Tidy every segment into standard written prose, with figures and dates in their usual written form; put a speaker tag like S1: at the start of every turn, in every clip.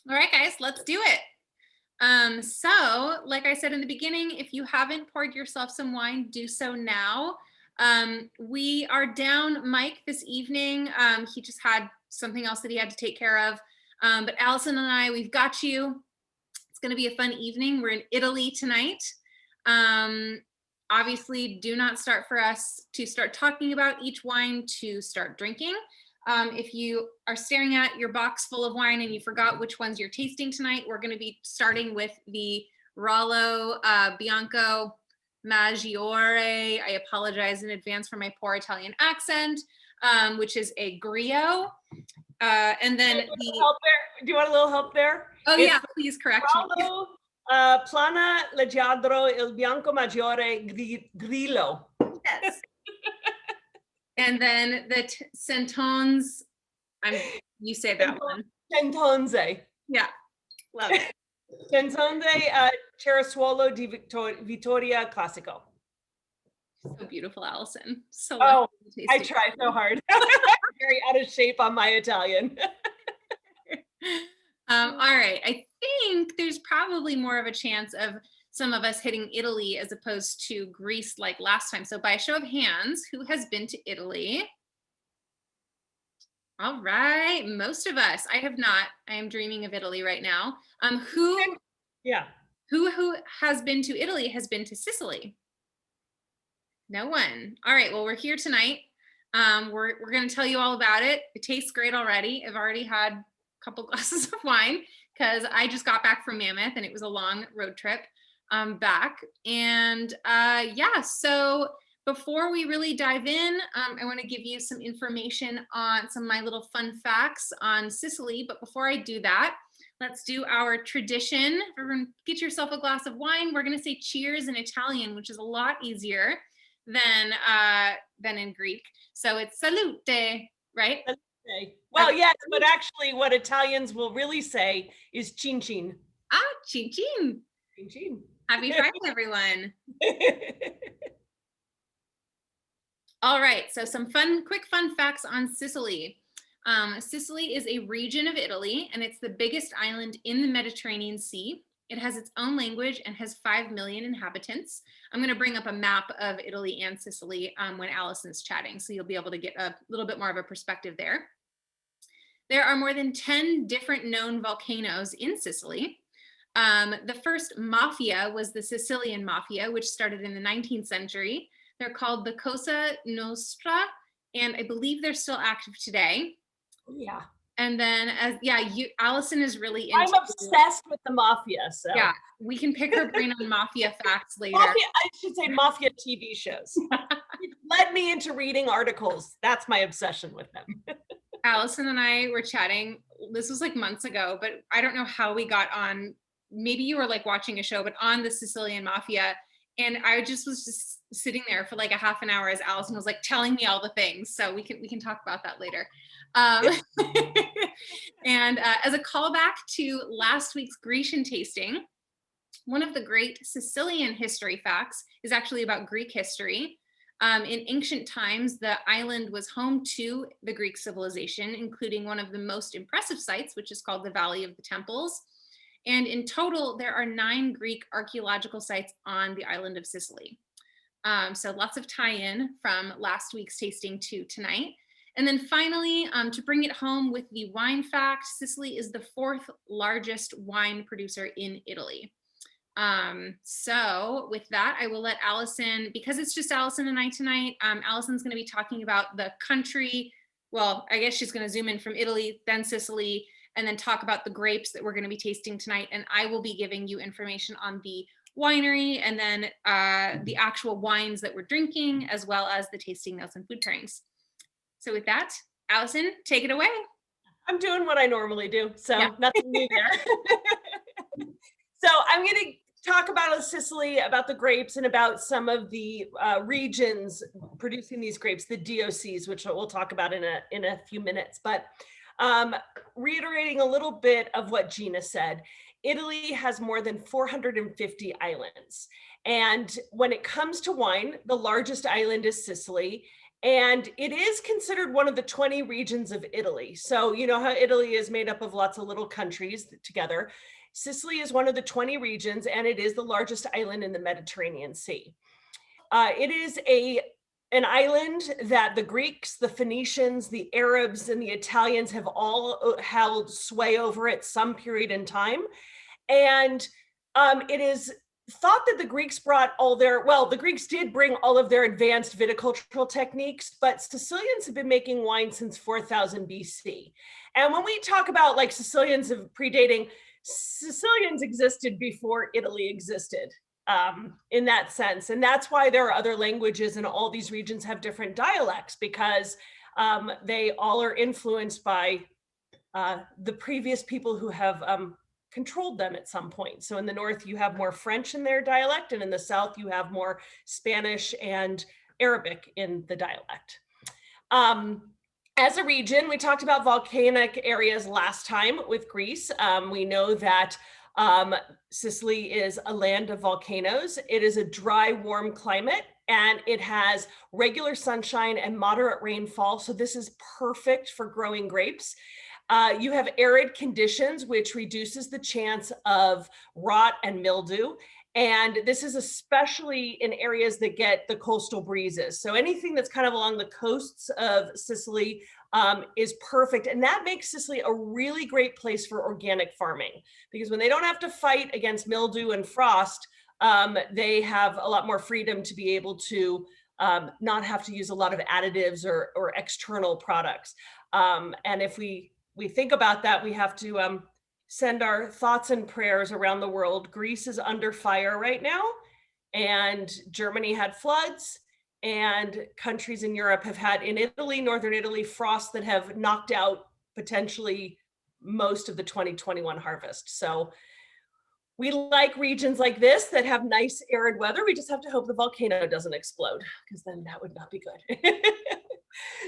S1: All right, guys, let's do it. So, like I said in the beginning, if you haven't poured yourself some wine, do so now. We are down Mike this evening. He just had something else that he had to take care of. But Allison and I, we've got you. It's going to be a fun evening. We're in Italy tonight. Obviously, do not start for us to start talking about each wine to start drinking. If you are staring at your box full of wine and you forgot which ones you're tasting tonight, we're going to be starting with the Rallo Bianco Maggiore. I apologize in advance for my poor Italian accent, which is a Griot. And then
S2: help there? Do you want a little help there?
S1: Oh, yeah, please correct me.
S2: Rallo, Plana Leggiadro il Bianco Maggiore Grillo.
S1: Yes. And then the Santones, you say that one.
S2: Santonze.
S1: Yeah, love it.
S2: Santonze Cerasuolo di Vittoria Clasico.
S1: So beautiful, Allison. So
S2: I try so hard. I'm very out of shape on my Italian.
S1: All right, I think there's probably more of a chance of some of us hitting Italy as opposed to Greece like last time. So by a show of hands, who has been to Italy? All right, most of us. I have not. I am dreaming of Italy right now. Who has been to Italy has been to Sicily? No one. All right, well, we're here tonight. We're going to tell you all about it. It tastes great already. I've already had a couple glasses of wine because I just got back from Mammoth and it was a long road trip back. And yeah, so before we really dive in, I want to give you some information on some of my little fun facts on Sicily. But before I do that, let's do our tradition. Everyone get yourself a glass of wine. We're going to say cheers in Italian, which is a lot easier than in Greek. So it's salute, right?
S2: Salute. Well, yes, but actually what Italians will really say is cin cin.
S1: Ah, cin cin.
S2: Cin cin.
S1: Happy Friday, everyone. All right, so some quick fun facts on Sicily. Sicily is a region of Italy, and it's the biggest island in the Mediterranean Sea. It has its own language and has 5 million inhabitants. I'm going to bring up a map of Italy and Sicily when Allison's chatting, so you'll be able to get a little bit more of a perspective there. There are more than 10 different known volcanoes in Sicily. The first mafia was the Sicilian Mafia, which started in the 19th century. They're called the Cosa Nostra, and I believe they're still active today.
S2: Yeah.
S1: And then, Allison is really into.
S2: I'm obsessed with the mafia. So
S1: yeah, we can pick her brain on mafia facts later.
S2: I should say mafia TV shows. It led me into reading articles. That's my obsession with them.
S1: Allison and I were chatting. This was like months ago, but I don't know how we got on. Maybe you were like watching a show, but on the Sicilian Mafia. And I was just sitting there for like a half an hour as Allison was like telling me all the things. So we can talk about that later. And as a callback to last week's Grecian tasting, one of the great Sicilian history facts is actually about Greek history. In ancient times, the island was home to the Greek civilization, including one of the most impressive sites, which is called the Valley of the Temples. And in total, there are 9 Greek archaeological sites on the island of Sicily. So lots of tie-in from last week's tasting to tonight. And then finally, to bring it home with the wine fact, Sicily is the 4th largest wine producer in Italy. So with that, I will let Allison, because it's just Allison and I tonight, Allison's going to be talking about the country. Well, I guess she's going to zoom in from Italy, then Sicily, and then talk about the grapes that we're going to be tasting tonight. And I will be giving you information on the winery and then the actual wines that we're drinking, as well as the tasting notes and food pairings. So with that, Allison, take it away.
S2: I'm doing what I normally do, so nothing new there. So I'm going to talk about Sicily, about the grapes, and about some of the regions producing these grapes, the DOCs, which we'll talk about in a few minutes. But reiterating a little bit of what Gina said, Italy has more than 450 islands. And when it comes to wine, the largest island is Sicily. And it is considered one of the 20 regions of Italy. So you know how Italy is made up of lots of little countries together. Sicily is one of the 20 regions, and it is the largest island in the Mediterranean Sea. It is an island that the Greeks, the Phoenicians, the Arabs, and the Italians have all held sway over at some period in time. And it is thought that the Greeks brought the Greeks did bring all of their advanced viticultural techniques, but Sicilians have been making wine since 4000 BC. And when we talk about like Sicilians of predating, Sicilians existed before Italy existed. In that sense. And that's why there are other languages and all these regions have different dialects, because they all are influenced by the previous people who have controlled them at some point. So in the north, you have more French in their dialect, and in the south, you have more Spanish and Arabic in the dialect. As a region, we talked about volcanic areas last time with Greece. We know that Sicily is a land of volcanoes. It is a dry, warm climate, and it has regular sunshine and moderate rainfall. So this is perfect for growing grapes. You have arid conditions, which reduces the chance of rot and mildew. And this is especially in areas that get the coastal breezes. So anything that's kind of along the coasts of Sicily is perfect. And that makes Sicily a really great place for organic farming, because when they don't have to fight against mildew and frost, they have a lot more freedom to be able to not have to use a lot of additives or external products. And if we think about that, we have to send our thoughts and prayers around the world. Greece is under fire right now, and Germany had floods, and countries in Europe have had, in Italy, northern Italy, frosts that have knocked out potentially most of the 2021 harvest. So we like regions like this that have nice arid weather. We just have to hope the volcano doesn't explode, because then that would not be good.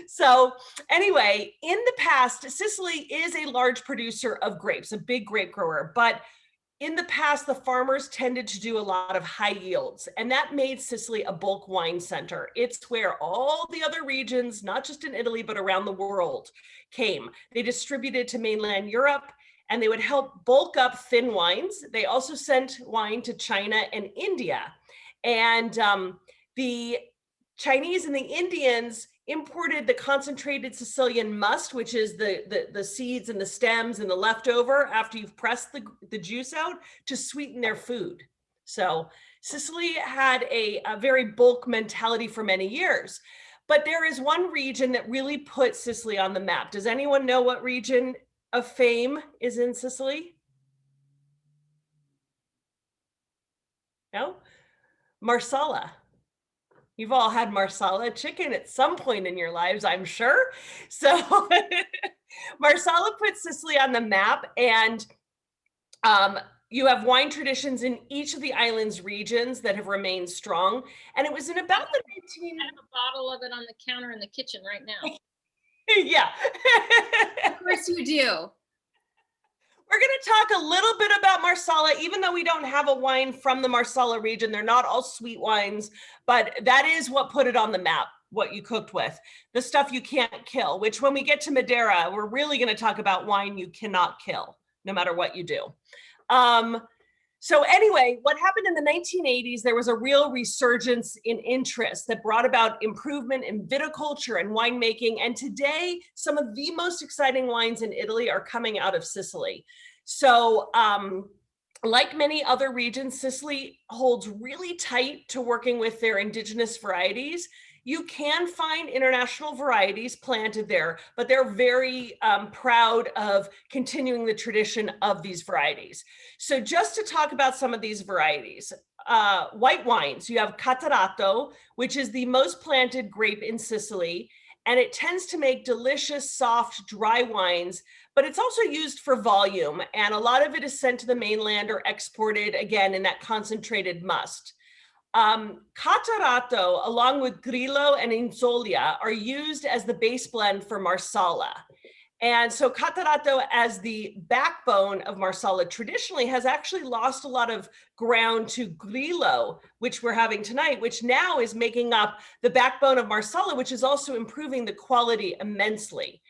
S2: So anyway, in the past, Sicily is a large producer of grapes, a big grape grower, but in the past, the farmers tended to do a lot of high yields, and that made Sicily a bulk wine center. It's where all the other regions, not just in Italy, but around the world, came. They distributed to mainland Europe, and they would help bulk up thin wines. They also sent wine to China and India. And the Chinese and the Indians imported the concentrated Sicilian must, which is the seeds and the stems and the leftover after you've pressed the juice out, to sweeten their food. So Sicily had a very bulk mentality for many years. But there is one region that really put Sicily on the map. Does anyone know what region of fame is in Sicily? No? Marsala. You've all had Marsala chicken at some point in your lives, I'm sure. So Marsala put Sicily on the map, and you have wine traditions in each of the island's regions that have remained strong. And it was in about the 19...
S3: I have a bottle of it on the counter in the kitchen right now.
S2: Yeah.
S1: Of course you do.
S2: We're going to talk a little bit about Marsala, even though we don't have a wine from the Marsala region. They're not all sweet wines, but that is what put it on the map, what you cooked with. The stuff you can't kill, which when we get to Madeira, we're really going to talk about wine you cannot kill, no matter what you do. So anyway, what happened in the 1980s, there was a real resurgence in interest that brought about improvement in viticulture and winemaking. And today, some of the most exciting wines in Italy are coming out of Sicily. So like many other regions, Sicily holds really tight to working with their indigenous varieties. You can find international varieties planted there, but they're very proud of continuing the tradition of these varieties. So just to talk about some of these varieties, white wines, you have Catarratto, which is the most planted grape in Sicily, and it tends to make delicious, soft, dry wines, but it's also used for volume, and a lot of it is sent to the mainland or exported, again, in that concentrated must. Catarratto, along with Grillo and Inzolia, are used as the base blend for Marsala. And so Catarratto, as the backbone of Marsala, traditionally has actually lost a lot of ground to Grillo, which we're having tonight, which now is making up the backbone of Marsala, which is also improving the quality immensely.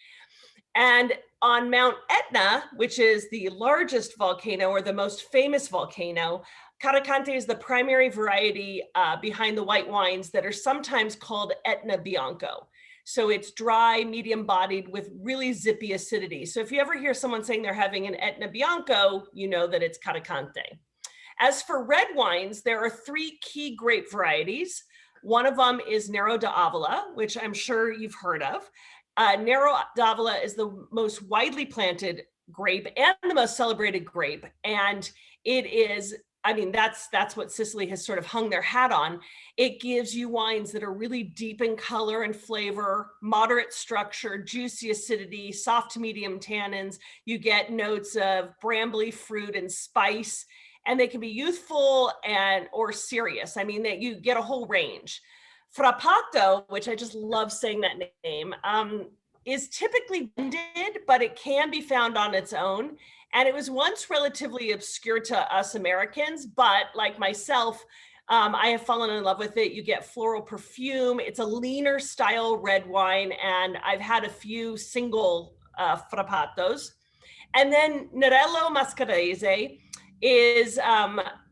S2: And on Mount Etna, which is the largest volcano or the most famous volcano, Caricante is the primary variety behind the white wines that are sometimes called Etna Bianco. So it's dry, medium bodied with really zippy acidity. So if you ever hear someone saying they're having an Etna Bianco, you know that it's Caricante. As for red wines, there are 3 key grape varieties. One of them is Nero De Evola, which I'm sure you've heard of. Nero De Evola is the most widely planted grape and the most celebrated grape. And it is, I mean, that's what Sicily has sort of hung their hat on. It gives you wines that are really deep in color and flavor, moderate structure, juicy acidity, soft to medium tannins. You get notes of brambly fruit and spice, and they can be youthful or serious. I mean, that you get a whole range. Frappato, which I just love saying that name, is typically blended, but it can be found on its own. And it was once relatively obscure to us Americans, but like myself, I have fallen in love with it. You get floral perfume. It's a leaner style red wine, and I've had a few single frappatos. And then Nerello Mascarese is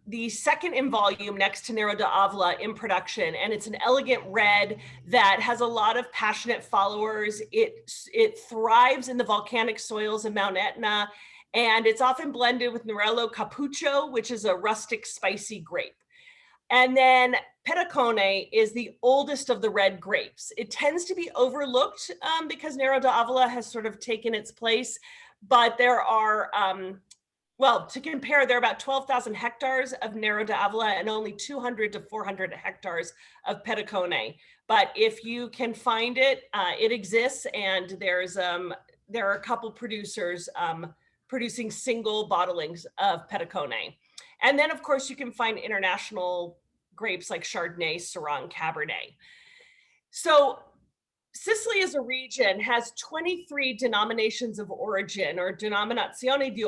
S2: the second in volume next to Nero De Evola in production. And it's an elegant red that has a lot of passionate followers. It thrives in the volcanic soils of Mount Etna. And it's often blended with Nerello Cappuccio, which is a rustic, spicy grape. And then Petacone is the oldest of the red grapes. It tends to be overlooked because Nero De Evola has sort of taken its place. But there are, well, to compare, there are about 12,000 hectares of Nero De Evola and only 200 to 400 hectares of Petacone. But if you can find it, it exists, and there are a couple producers producing single bottlings of Petacone. And then, of course, you can find international grapes like Chardonnay, Syrah, and Cabernet. So Sicily as a region has 23 denominations of origin, or denominazioni di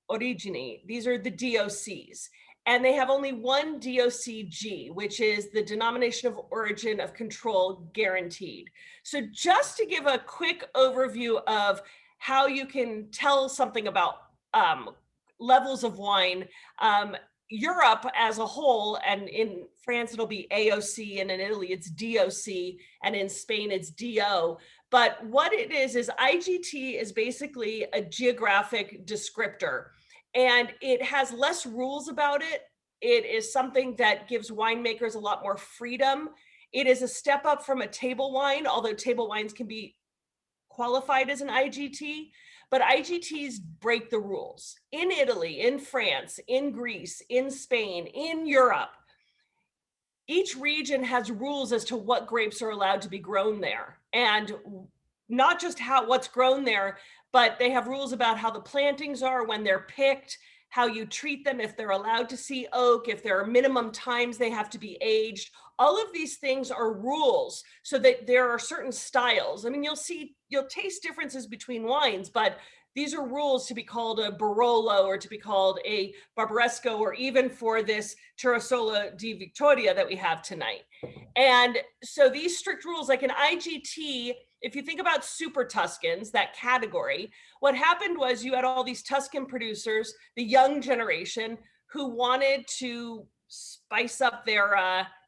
S2: origine. These are the DOCs. And they have only one DOCG, which is the denomination of origin of control guaranteed. So just to give a quick overview of how you can tell something about levels of wine, Europe as a whole, and in France it'll be AOC, and in Italy it's DOC, and in Spain it's DO. But what it is IGT is basically a geographic descriptor, and it has less rules about it. It is something that gives winemakers a lot more freedom. It is a step up from a table wine, although table wines can be qualified as an IGT. But IGTs break the rules. In Italy, in France, in Greece, in Spain, in Europe, each region has rules as to what grapes are allowed to be grown there. And not just what's grown there, but they have rules about how the plantings are, when they're picked, how you treat them, if they're allowed to see oak, if there are minimum times they have to be aged. All of these things are rules, so that there are certain styles. I mean, you'll taste differences between wines, but these are rules to be called a Barolo, or to be called a Barbaresco, or even for this Terroirs di Vittoria that we have tonight. And so these strict rules, like an IGT, if you think about super Tuscans, that category, what happened was you had all these Tuscan producers, the young generation, who wanted to spice up their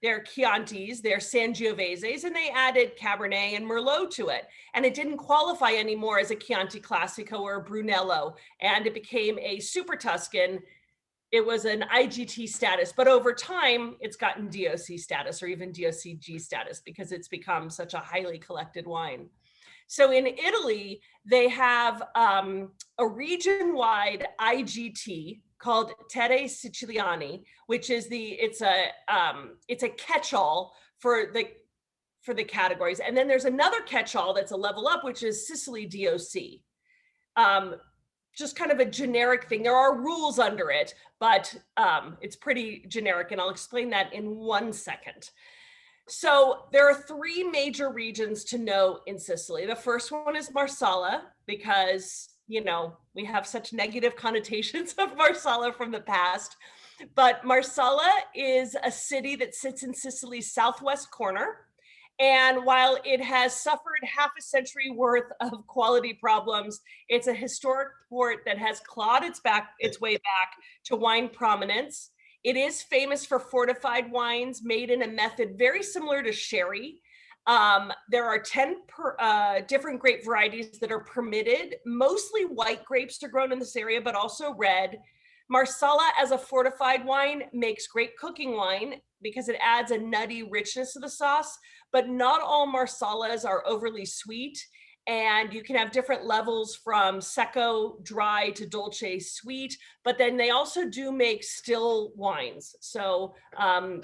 S2: Chiantis, their Sangioveses, and they added Cabernet and Merlot to it. And it didn't qualify anymore as a Chianti Clasico or a Brunello, and it became a super Tuscan. It was an IGT status, but over time, it's gotten DOC status, or even DOCG status, because it's become such a highly collected wine. So in Italy, they have a region-wide IGT called Terre Siciliani, which is it's a catch-all for the categories. And then there's another catch-all that's a level up, which is Sicily DOC. Just kind of a generic thing. There are rules under it, but it's pretty generic, and I'll explain that in 1 second. So there are three major regions to know in Sicily. The first one is Marsala, because, you know, we have such negative connotations of Marsala from the past. But Marsala is a city that sits in Sicily's southwest corner. And while it has suffered half a century worth of quality problems, it's a historic port that has clawed its way back to wine prominence. It is famous for fortified wines made in a method very similar to sherry. There are 10 different grape varieties that are permitted. Mostly white grapes are grown in this area, but also red. Marsala, as a fortified wine, makes great cooking wine because it adds a nutty richness to the sauce, but not all Marsalas are overly sweet. And you can have different levels from secco, dry, to dolce, sweet, but then they also do make still wines. So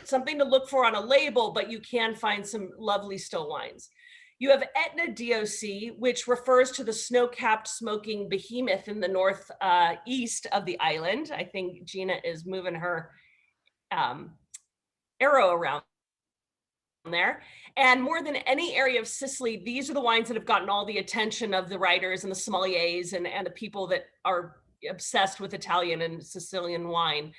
S2: something to look for on a label, but you can find some lovely still wines. You have Etna DOC, which refers to the snow-capped smoking behemoth in the northeast of the island. I think Gina is moving her arrow around there. And more than any area of Sicily, these are the wines that have gotten all the attention of the writers and the sommeliers and the people that are obsessed with Italian and Sicilian wine.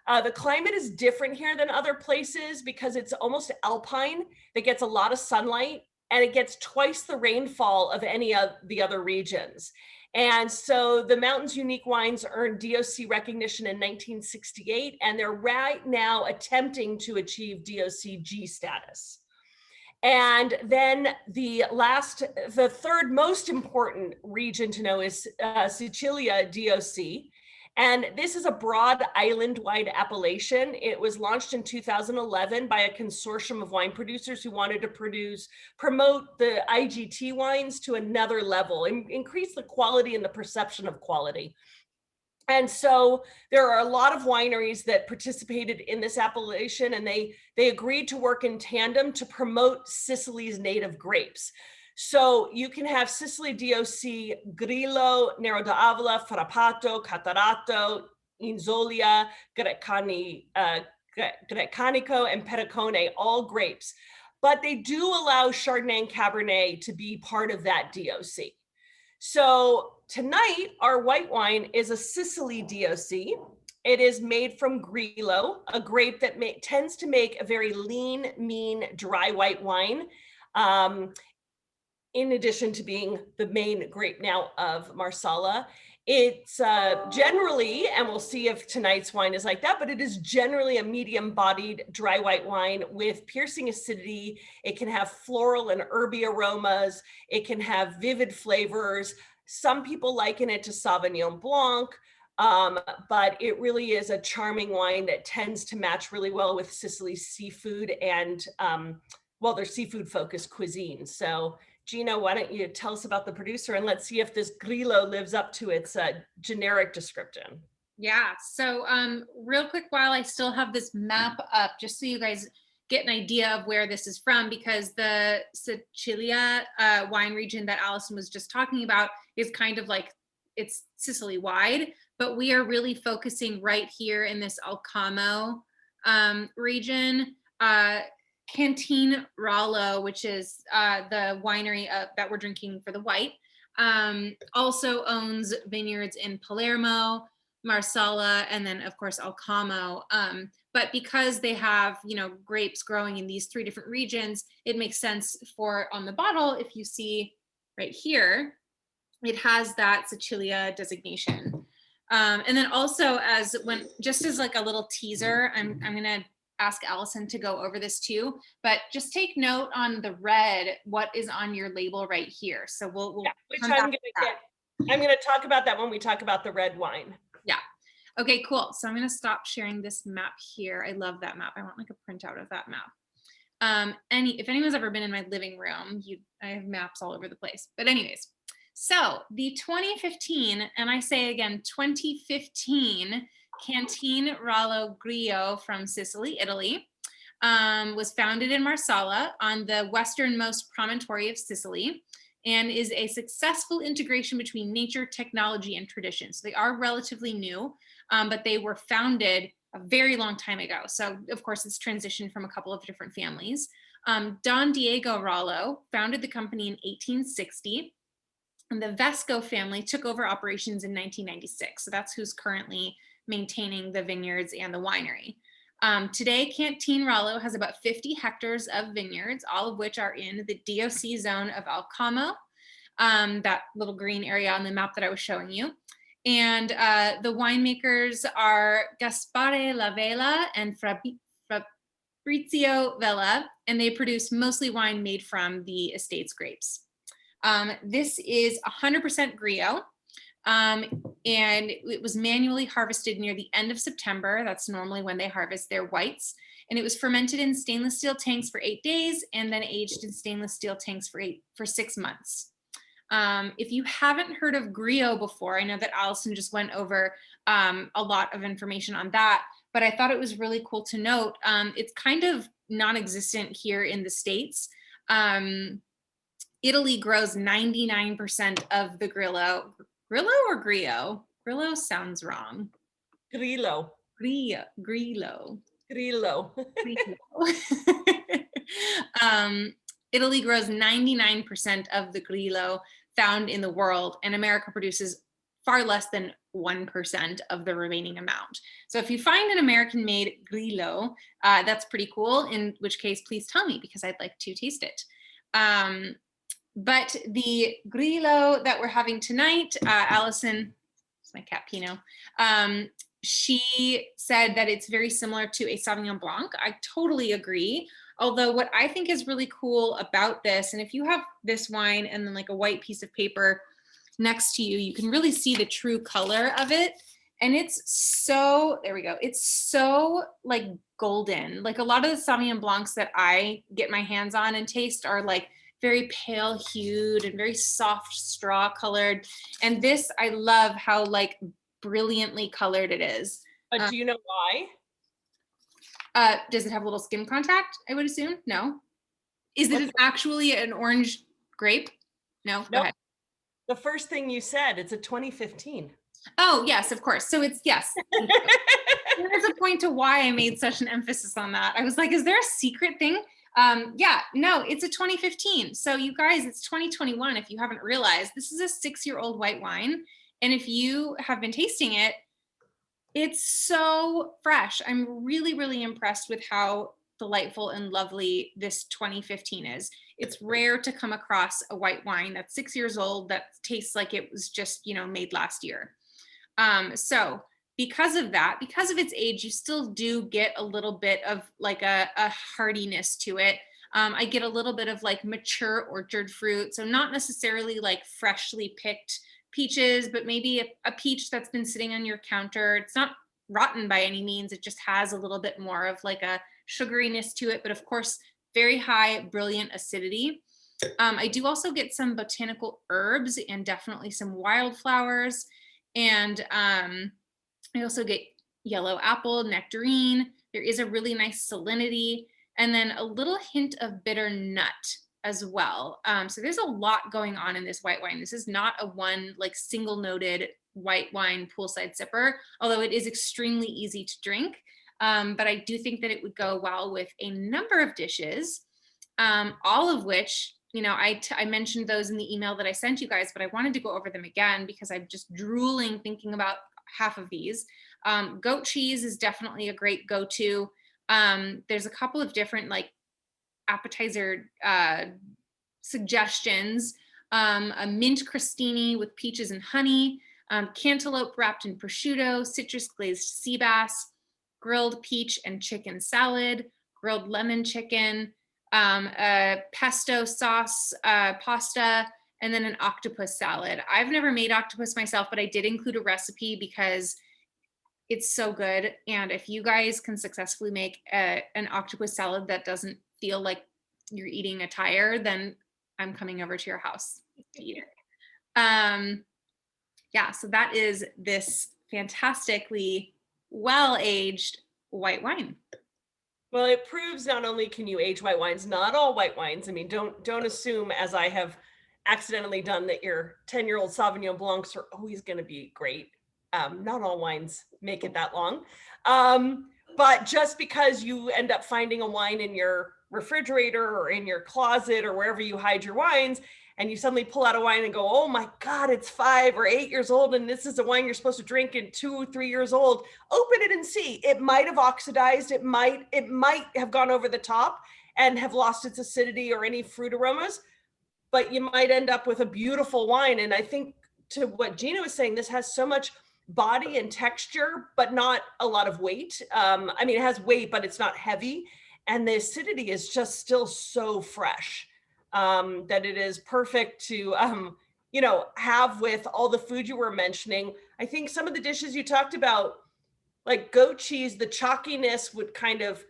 S2: The climate is different here than other places because it's almost alpine. That gets a lot of sunlight, and it gets twice the rainfall of any of the other regions. And so the mountain's unique wines earned DOC recognition in 1968, and they're right now attempting to achieve DOCG status. And then the third most important region to know is Sicilia Doc. And this is a broad island-wide appellation. It was launched in 2011 by a consortium of wine producers who wanted to promote the IGT wines to another level, increase the quality and the perception of quality. And so there are a lot of wineries that participated in this appellation, and they agreed to work in tandem to promote Sicily's native grapes. So you can have Sicily DOC, Grillo, Nero De Evola, Frappato, Catarato, Inzolia, Grecanico, and Pericone, all grapes. But they do allow Chardonnay and Cabernet to be part of that DOC. So tonight, our white wine is a Sicily DOC. It is made from Grillo, a grape that tends to make a very lean, mean, dry white wine. In addition to being the main grape now of Marsala. It's generally, and we'll see if tonight's wine is like that, but it is generally a medium-bodied dry white wine with piercing acidity. It can have floral and herby aromas. It can have vivid flavors. Some people liken it to Sauvignon Blanc, but it really is a charming wine that tends to match really well with Sicily's seafood and, well, their seafood-focused cuisine. So Gina, why don't you tell us about the producer, and let's see if this Grillo lives up to its generic description.
S1: Yeah, so real quick, while I still have this map up, just so you guys get an idea of where this is from, because the Sicilia wine region that Allison was just talking about is kind of like, it's Sicily wide, but we are really focusing right here in this Alcamo region. Canteen Rallo, which is the winery that we're drinking for the white, also owns vineyards in Palermo, Marsala, and then of course Alcamo. But because they have, you know, grapes growing in these three different regions, it makes sense for on the bottle, if you see right here, it has that Sicilia designation. And then also just as like a little teaser, I'm gonna ask Allison to go over this too, but just take note on the red, what is on your label right here. So we'll
S2: which I'm gonna talk about that when we talk about the red wine.
S1: Yeah. Okay, cool. So I'm gonna stop sharing this map here. I love that map. I want like a printout of that map. If anyone's ever been in my living room, I have maps all over the place. But anyways, so the 2015, and I say again, 2015 Canteen Rallo Griot from Sicily, Italy, was founded in Marsala on the westernmost promontory of Sicily, and is a successful integration between nature, technology, and tradition. So they are relatively new, but they were founded a very long time ago. So of course it's transitioned from a couple of different families. Don Diego Rallo founded the company in 1860, and the Vesco family took over operations in 1996. So that's who's currently maintaining the vineyards and the winery. Today, Canteen Rallo has about 50 hectares of vineyards, all of which are in the DOC zone of Alcamo, that little green area on the map that I was showing you. And the winemakers are Gaspare La Vela and Fabrizio Vela, and they produce mostly wine made from the estate's grapes. This is 100% Griot, and it was manually harvested near the end of September. That's normally when they harvest their whites. And it was fermented in stainless steel tanks for 8 days and then aged in stainless steel tanks for 6 months. If you haven't heard of Griot before, I know that Allison just went over a lot of information on that, but I thought it was really cool to note. It's kind of non-existent here in the States. Italy grows 99% of the Grillo. Grillo or Griot? Grillo sounds wrong.
S2: Grillo.
S1: Grillo.
S2: Grillo.
S1: Italy grows 99% of the Grillo found in the world, and America produces far less than 1% of the remaining amount. So if you find an American-made Grillo, that's pretty cool, in which case, please tell me, because I'd like to taste it. But the Grillo that we're having tonight, Allison, it's my cat Pino, she said that it's very similar to a Sauvignon Blanc. I totally agree. Although what I think is really cool about this, and if you have this wine and then like a white piece of paper next to you, you can really see the true color of it. And it's so, there we go. It's so like golden. Like a lot of the Sauvignon Blancs that I get my hands on and taste are like very pale hued and very soft straw colored. And this, I love how like brilliantly colored it is.
S2: But do you know why?
S1: Does it have a little skin contact? I would assume. No. Is it actually an orange grape? No. Go ahead.
S2: The first thing you said, it's a 2015.
S1: Oh, yes, of course. So it's, yes. There's a point to why I made such an emphasis on that. I was like, is there a secret thing? Yeah, no, it's a 2015. So you guys, it's 2021. If you haven't realized, this is a 6-year-old white wine. And if you have been tasting it, it's so fresh. I'm really, really impressed with how delightful and lovely this 2015 is. It's rare to come across a white wine that's 6 years old that tastes like it was just, made last year. So because of that, because of its age, you still do get a little bit of like a hardiness to it. I get a little bit of like mature orchard fruit. So not necessarily like freshly picked peaches, but maybe a peach that's been sitting on your counter. It's not rotten by any means. It just has a little bit more of like a sugariness to it, but of course, very high, brilliant acidity. I do also get some botanical herbs and definitely some wildflowers. And I also get yellow apple, nectarine. There is a really nice salinity, and then a little hint of bitter nut as well. So there's a lot going on in this white wine. This is not a one like single noted white wine poolside sipper, although it is extremely easy to drink. But I do think that it would go well with a number of dishes, all of which, I mentioned those in the email that I sent you guys, but I wanted to go over them again because I'm just drooling thinking about half of these. Goat cheese is definitely a great go-to. There's a couple of different like appetizer suggestions. A mint crostini with peaches and honey, cantaloupe wrapped in prosciutto, citrus glazed sea bass, grilled peach and chicken salad, grilled lemon chicken, a pesto sauce pasta, and then an octopus salad. I've never made octopus myself, but I did include a recipe because it's so good. And if you guys can successfully make an octopus salad that doesn't feel like you're eating a tire, then I'm coming over to your house to eat it. Yeah, so that is this fantastically well-aged white wine.
S2: Well, it proves not only can you age white wines, not all white wines. I mean, don't assume, as I have accidentally done, that your 10-year-old Sauvignon Blancs are always going to be great. Not all wines make it that long. But just because you end up finding a wine in your refrigerator or in your closet or wherever you hide your wines, and you suddenly pull out a wine and go, oh my God, it's 5 or 8 years old, and this is a wine you're supposed to drink in 2 or 3 years old. Open it and see. It might have oxidized. It might have gone over the top and have lost its acidity or any fruit aromas, but you might end up with a beautiful wine. And I think to what Gina was saying, this has so much body and texture, but not a lot of weight. I mean, it has weight, but it's not heavy. And the acidity is just still so fresh. That it is perfect to, you know, have with all the food you were mentioning. I think some of the dishes you talked about, like goat cheese, the chalkiness would kind of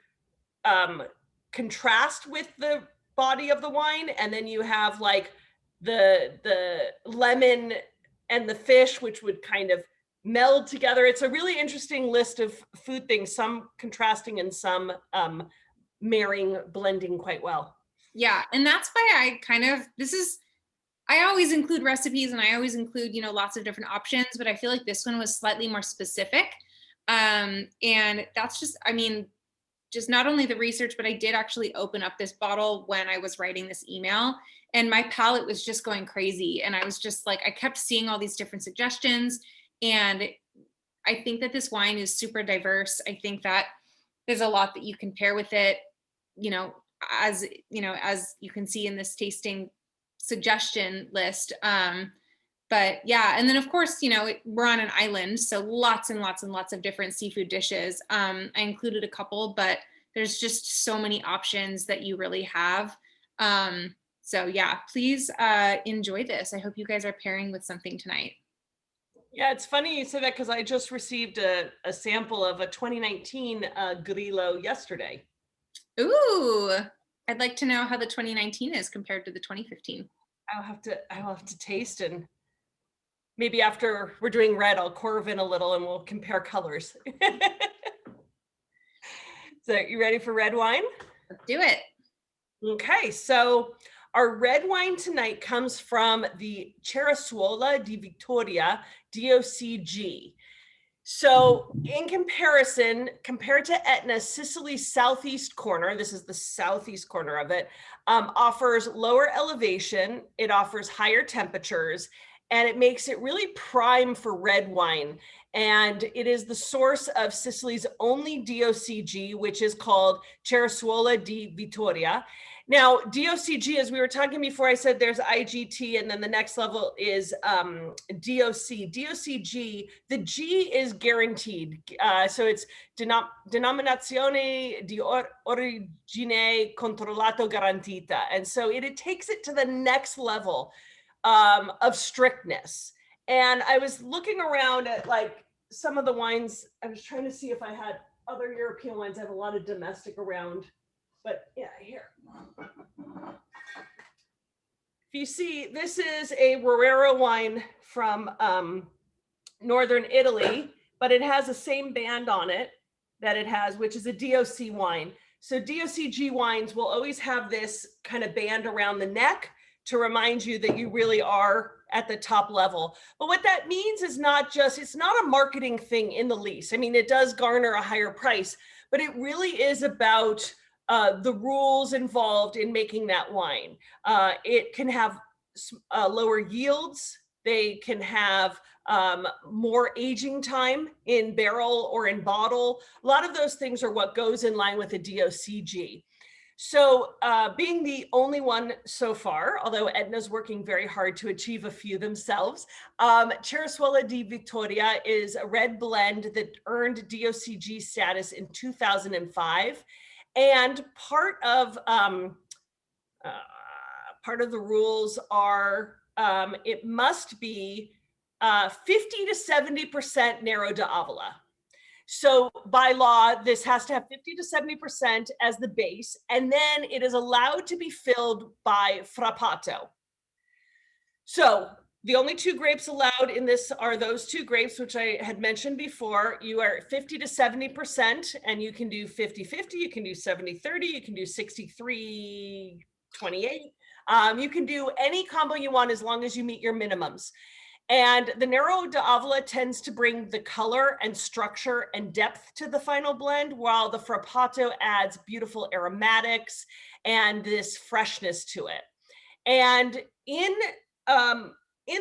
S2: contrast with the body of the wine. And then you have like the lemon and the fish, which would kind of meld together. It's a really interesting list of food things, some contrasting and some marrying, blending quite well.
S1: Yeah. And that's why I always include recipes and I always include, you know, lots of different options, but I feel like this one was slightly more specific. And that's just, I mean, just not only the research, but I did actually open up this bottle when I was writing this email, and my palate was just going crazy. And I was just like, I kept seeing all these different suggestions. And I think that this wine is super diverse. I think that there's a lot that you can pair with it, you know, as you can see in this tasting suggestion list. But yeah, and then of course, you know, we're on an island, so lots and lots and lots of different seafood dishes. I included a couple, but there's just so many options that you really have. So yeah, please enjoy this. I hope you guys are pairing with something tonight.
S2: Yeah, it's funny you say that because I just received a sample of a 2019 Grillo yesterday.
S1: Ooh, I'd like to know how the 2019 is compared to the 2015.
S2: I'll have to taste, and maybe after we're doing red, I'll Corvin a little and we'll compare colors. So you ready for red wine?
S1: Let's do it.
S2: Okay, so our red wine tonight comes from the Cerasuola di Vittoria Dscg. So in comparison, compared to Etna, Sicily's southeast corner, this is the southeast corner of it, offers lower elevation, it offers higher temperatures, and it makes it really prime for red wine. And it is the source of Sicily's only Dscg, which is called Cerasuola di Vittoria. Now, Dscg, as we were talking before, I said there's IGT, and then the next level is DOC. Dscg, the G is guaranteed. So it's Denominazione di Origine Controllato Garantita. And so it takes it to the next level of strictness. And I was looking around at like some of the wines. I was trying to see if I had other European wines. I have a lot of domestic around. But yeah, here. If you see, this is a Guerrero wine from Northern Italy, but it has the same band on it that it has, which is a DOC wine. So DOCG wines will always have this kind of band around the neck to remind you that you really are at the top level. But what that means is it's not a marketing thing in the least. I mean, it does garner a higher price, but it really is about the rules involved in making that wine. It can have lower yields. They can have more aging time in barrel or in bottle. A lot of those things are what goes in line with a DOCG. So being the only one so far, although Etna's working very hard to achieve a few themselves, Cerasuola di Vittoria is a red blend that earned DOCG status in 2005. And part of the rules are it must be 50 to 70% Nero De Evola. So by law, this has to have 50 to 70% as the base, and then it is allowed to be filled by Frappato. So the only two grapes allowed in this are those two grapes, which I had mentioned before. You are 50 to 70%, and you can do 50-50, you can do 70-30, you can do 63-28. You can do any combo you want as long as you meet your minimums. And the Nero De Evola tends to bring the color and structure and depth to the final blend, while the Frappato adds beautiful aromatics and this freshness to it. And in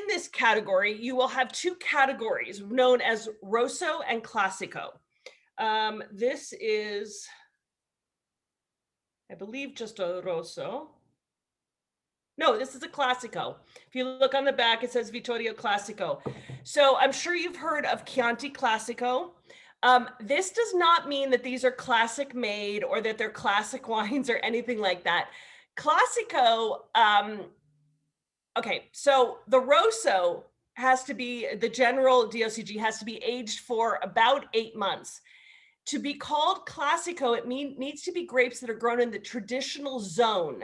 S2: this category, you will have two categories known as Rosso and Clasico. This is, I believe, just a Rosso. No, this is a Clasico. If you look on the back, it says Vittorio Clasico. So I'm sure you've heard of Chianti Clasico. This does not mean that these are classic made or that they're classic wines or anything like that. Clasico, okay, so the Rosso has to be, the general Dscg has to be aged for about 8 months. To be called Clasico, it needs to be grapes that are grown in the traditional zone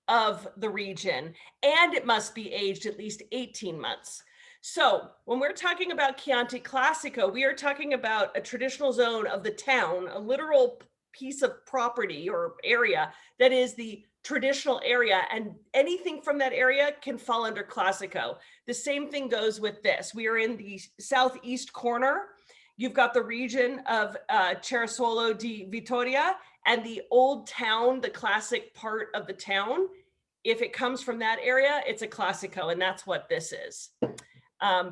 S2: of the region, and it must be aged at least 18 months. So when we're talking about Chianti Clasico, we are talking about a traditional zone of the town, a literal piece of property or area that is the traditional area, and anything from that area can fall under Clasico. The same thing goes with this. We are in the southeast corner. You've got the region of Ceresole di Vittoria and the old town, the classic part of the town. If it comes from that area, it's a Clasico, and that's what this is.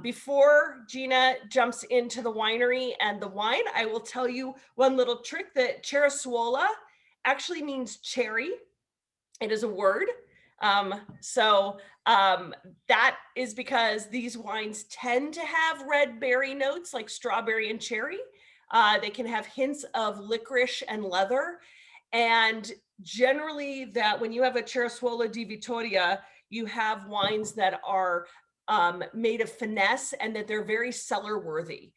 S2: Before Gina jumps into the winery and the wine, I will tell you one little trick, that Ceresole actually means cherry. It is a word. That is because these wines tend to have red berry notes like strawberry and cherry. They can have hints of licorice and leather. And generally that when you have a Ceresole di Vittoria, you have wines that are made of finesse and that they're very cellar worthy.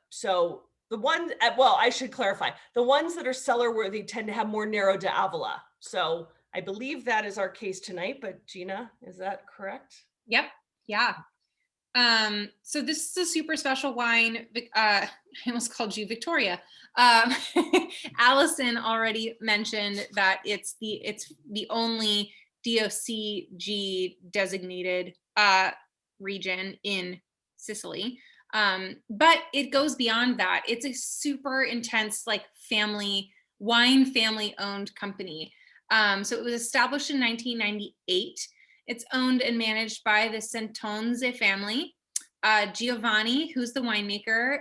S2: So the ones, well, I should clarify, the ones that are cellar worthy tend to have more Nero De Evola. So I believe that is our case tonight, but Gina, is that correct?
S1: Yep. Yeah. So this is a super special wine. I almost called you Victoria. Allison already mentioned that it's the only Dscg designated region in Sicily. But it goes beyond that. It's a super intense, like, family owned company. So it was established in 1998. It's owned and managed by the Santonze family. Giovanni, who's the winemaker,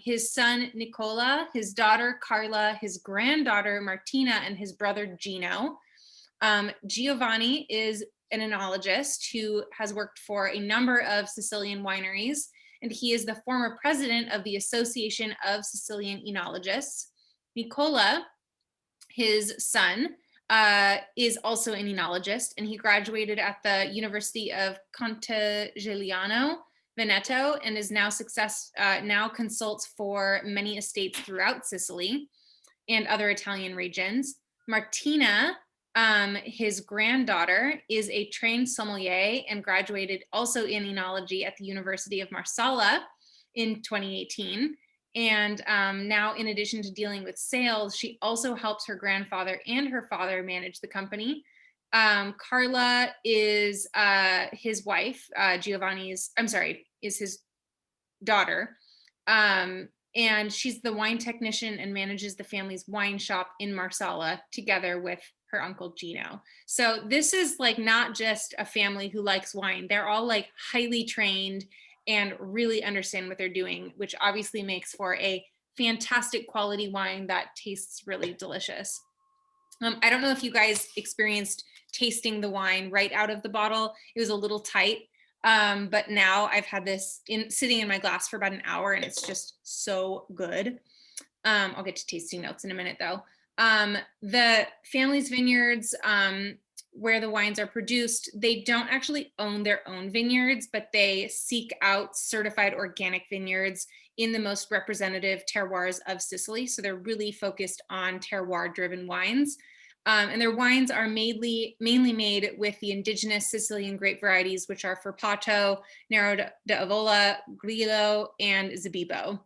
S1: his son Nicola, his daughter Carla, his granddaughter Martina, and his brother Gino. Giovanni is an enologist who has worked for a number of Sicilian wineries, and he is the former president of the Association of Sicilian Enologists. Nicola, his son, is also an enologist, and he graduated at the University of Contigiano, Veneto, and is now now consults for many estates throughout Sicily and other Italian regions. Martina, his granddaughter, is a trained sommelier and graduated also in enology at the University of Marsala in 2018. And now, in addition to dealing with sales, she also helps her grandfather and her father manage the company. Carla is his wife. Is his daughter. And she's the wine technician and manages the family's wine shop in Marsala together with her uncle Gino. So this is like not just a family who likes wine. They're all like highly trained and really understand what they're doing, which obviously makes for a fantastic quality wine that tastes really delicious. I don't know if you guys experienced tasting the wine right out of the bottle. It was a little tight, but now I've had this sitting in my glass for about an hour, and it's just so good. I'll get to tasting notes in a minute though. The family's vineyards, where the wines are produced, they don't actually own their own vineyards, but they seek out certified organic vineyards in the most representative terroirs of Sicily. So they're really focused on terroir-driven wines. And their wines are mainly made with the indigenous Sicilian grape varieties, which are Frappato, Nero De Evola, Griot, and Zabibbo.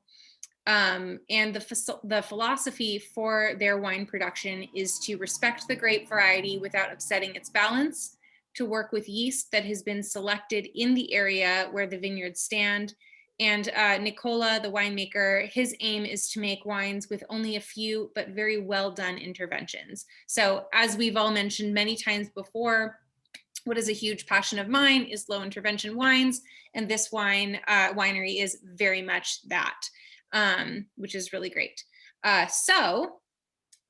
S1: And the philosophy for their wine production is to respect the grape variety without upsetting its balance, to work with yeast that has been selected in the area where the vineyards stand. And Nicola, the winemaker, his aim is to make wines with only a few but very well done interventions. So as we've all mentioned many times before, what is a huge passion of mine is low intervention wines. And this winery is very much that, which is really great. So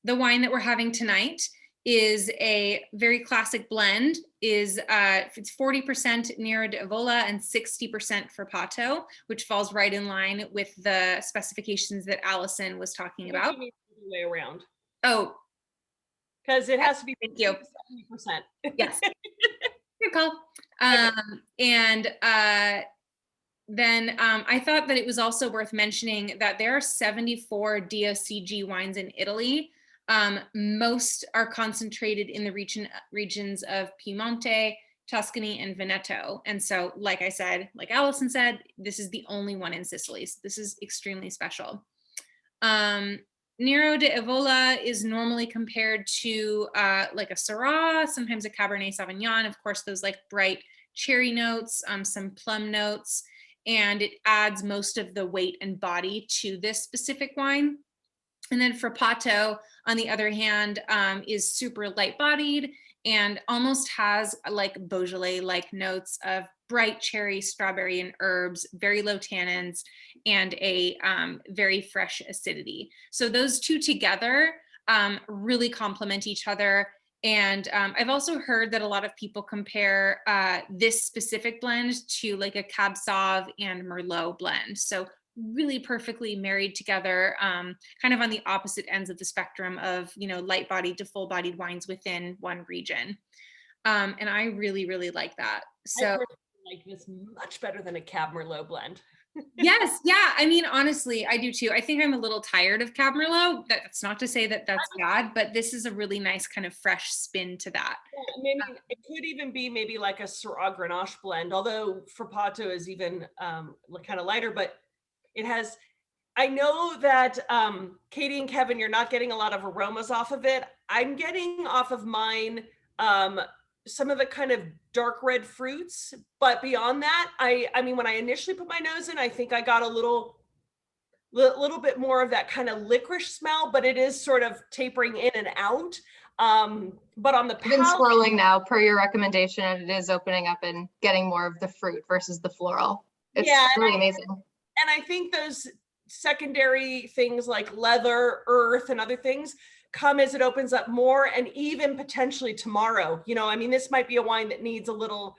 S1: the wine that we're having tonight is a very classic blend. It's 40% Nero De Evola and 60% Frappato, which falls right in line with the specifications that Allison was talking about.
S2: You mean the way around.
S1: Oh,
S2: because it has to be
S1: 70%. Yes, good call. Then I thought that it was also worth mentioning that there are 74 Dscg wines in Italy. Most are concentrated in the regions of Piemonte, Tuscany, and Veneto. And so, like I said, like Allison said, this is the only one in Sicily. So this is extremely special. Nero De Evola is normally compared to like a Syrah, sometimes a Cabernet Sauvignon. Of course, those like bright cherry notes, some plum notes, and it adds most of the weight and body to this specific wine. And then Frappato, on the other hand, is super light-bodied and almost has like Beaujolais-like notes of bright cherry, strawberry, and herbs, very low tannins, and a very fresh acidity. So those two together really complement each other. And I've also heard that a lot of people compare this specific blend to like a Cab Sauv and Merlot blend. So really perfectly married together, kind of on the opposite ends of the spectrum of, you know, light-bodied to full-bodied wines within one region. And I really, really like that. So
S2: I like this much better than a Cab Merlot blend.
S1: Yes, yeah. I mean, honestly, I do too. I think I'm a little tired of Cab Merlot. That's not to say that that's bad, but this is a really nice kind of fresh spin to that.
S2: Yeah, maybe it could even be maybe like a Syrah Grenache blend, although Frappato is even kind of lighter, but it has, I know that Katie and Kevin, you're not getting a lot of aromas off of it. I'm getting off of mine some of the kind of dark red fruits, but beyond that, I mean, when I initially put my nose in, I think I got a little bit more of that kind of licorice smell, but it is sort of tapering in and out. But on the palate,
S4: I've been swirling now per your recommendation, and it is opening up and getting more of the fruit versus the floral. It's really amazing.
S2: And I think those secondary things like leather, earth, and other things come as it opens up more, and even potentially tomorrow. You know, I mean, this might be a wine that needs a little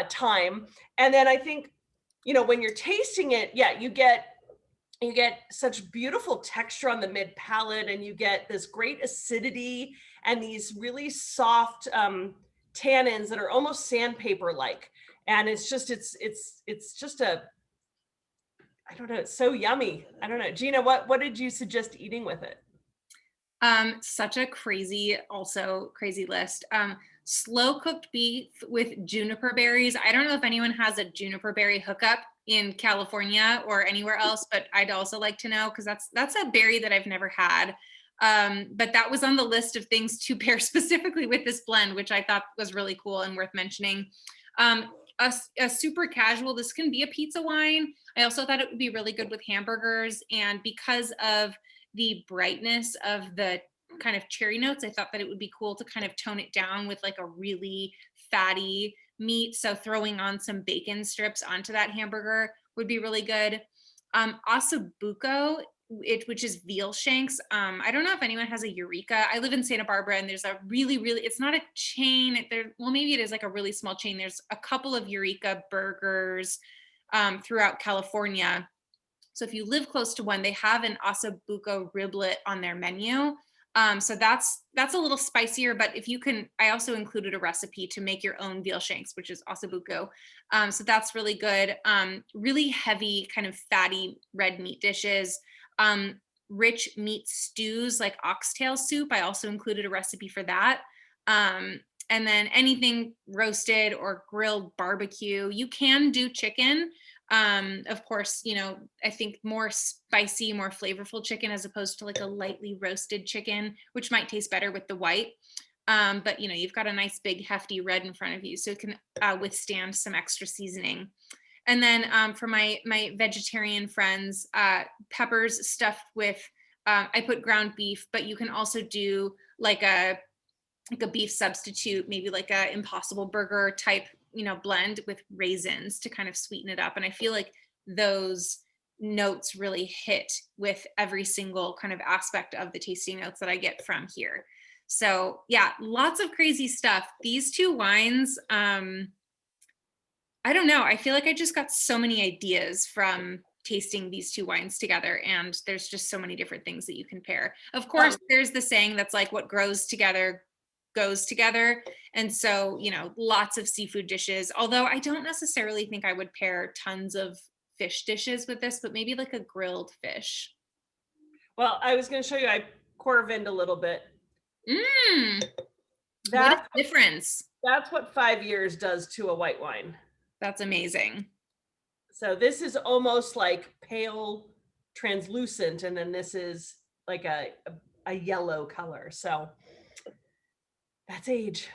S2: time. And then I think, you know, when you're tasting it, yeah, you get such beautiful texture on the mid palate, and you get this great acidity and these really soft tannins that are almost sandpaper like. And it's just a, I don't know, it's so yummy. I don't know. Gina, what did you suggest eating with it?
S1: Such a crazy list. Slow cooked beef with juniper berries. I don't know if anyone has a juniper berry hookup in California or anywhere else, but I'd also like to know, because that's a berry that I've never had. But that was on the list of things to pair specifically with this blend, which I thought was really cool and worth mentioning. A super casual, this can be a pizza wine. I also thought it would be really good with hamburgers, and because of the brightness of the kind of cherry notes, I thought that it would be cool to kind of tone it down with like a really fatty meat. So throwing on some bacon strips onto that hamburger would be really good. Ossobuco, which is veal shanks. I don't know if anyone has a Eureka. I live in Santa Barbara, and there's a really, it's not a chain. Well, maybe it is like a really small chain. There's a couple of Eureka burgers throughout California. So if you live close to one, they have an ossobuco riblet on their menu. So that's a little spicier, but if you can, I also included a recipe to make your own veal shanks, which is ossobuco. So that's really good. Really heavy, kind of fatty red meat dishes. Rich meat stews like oxtail soup. I also included a recipe for that. And then anything roasted or grilled barbecue. You can do chicken. Of course, you know, I think more spicy, more flavorful chicken as opposed to like a lightly roasted chicken, which might taste better with the white. But you know, you've got a nice big hefty red in front of you, so it can withstand some extra seasoning. And then for my vegetarian friends, peppers stuffed with, I put ground beef, but you can also do like a beef substitute, maybe like a Impossible Burger type, you know, blend with raisins to kind of sweeten it up. And I feel like those notes really hit with every single kind of aspect of the tasting notes that I get from here. So yeah, lots of crazy stuff. These two wines, I don't know. I feel like I just got so many ideas from tasting these two wines together, and there's just so many different things that you can pair. Of course, there's the saying that's like, what grows together goes together. And so, you know, lots of seafood dishes, although I don't necessarily think I would pair tons of fish dishes with this, but maybe like a grilled fish.
S2: Well, I was going to show you, I corvined a little bit.
S1: What a difference.
S2: That's what 5 years does to a white wine.
S1: That's amazing.
S2: So this is almost like pale translucent, and then this is like a yellow color. So that's age.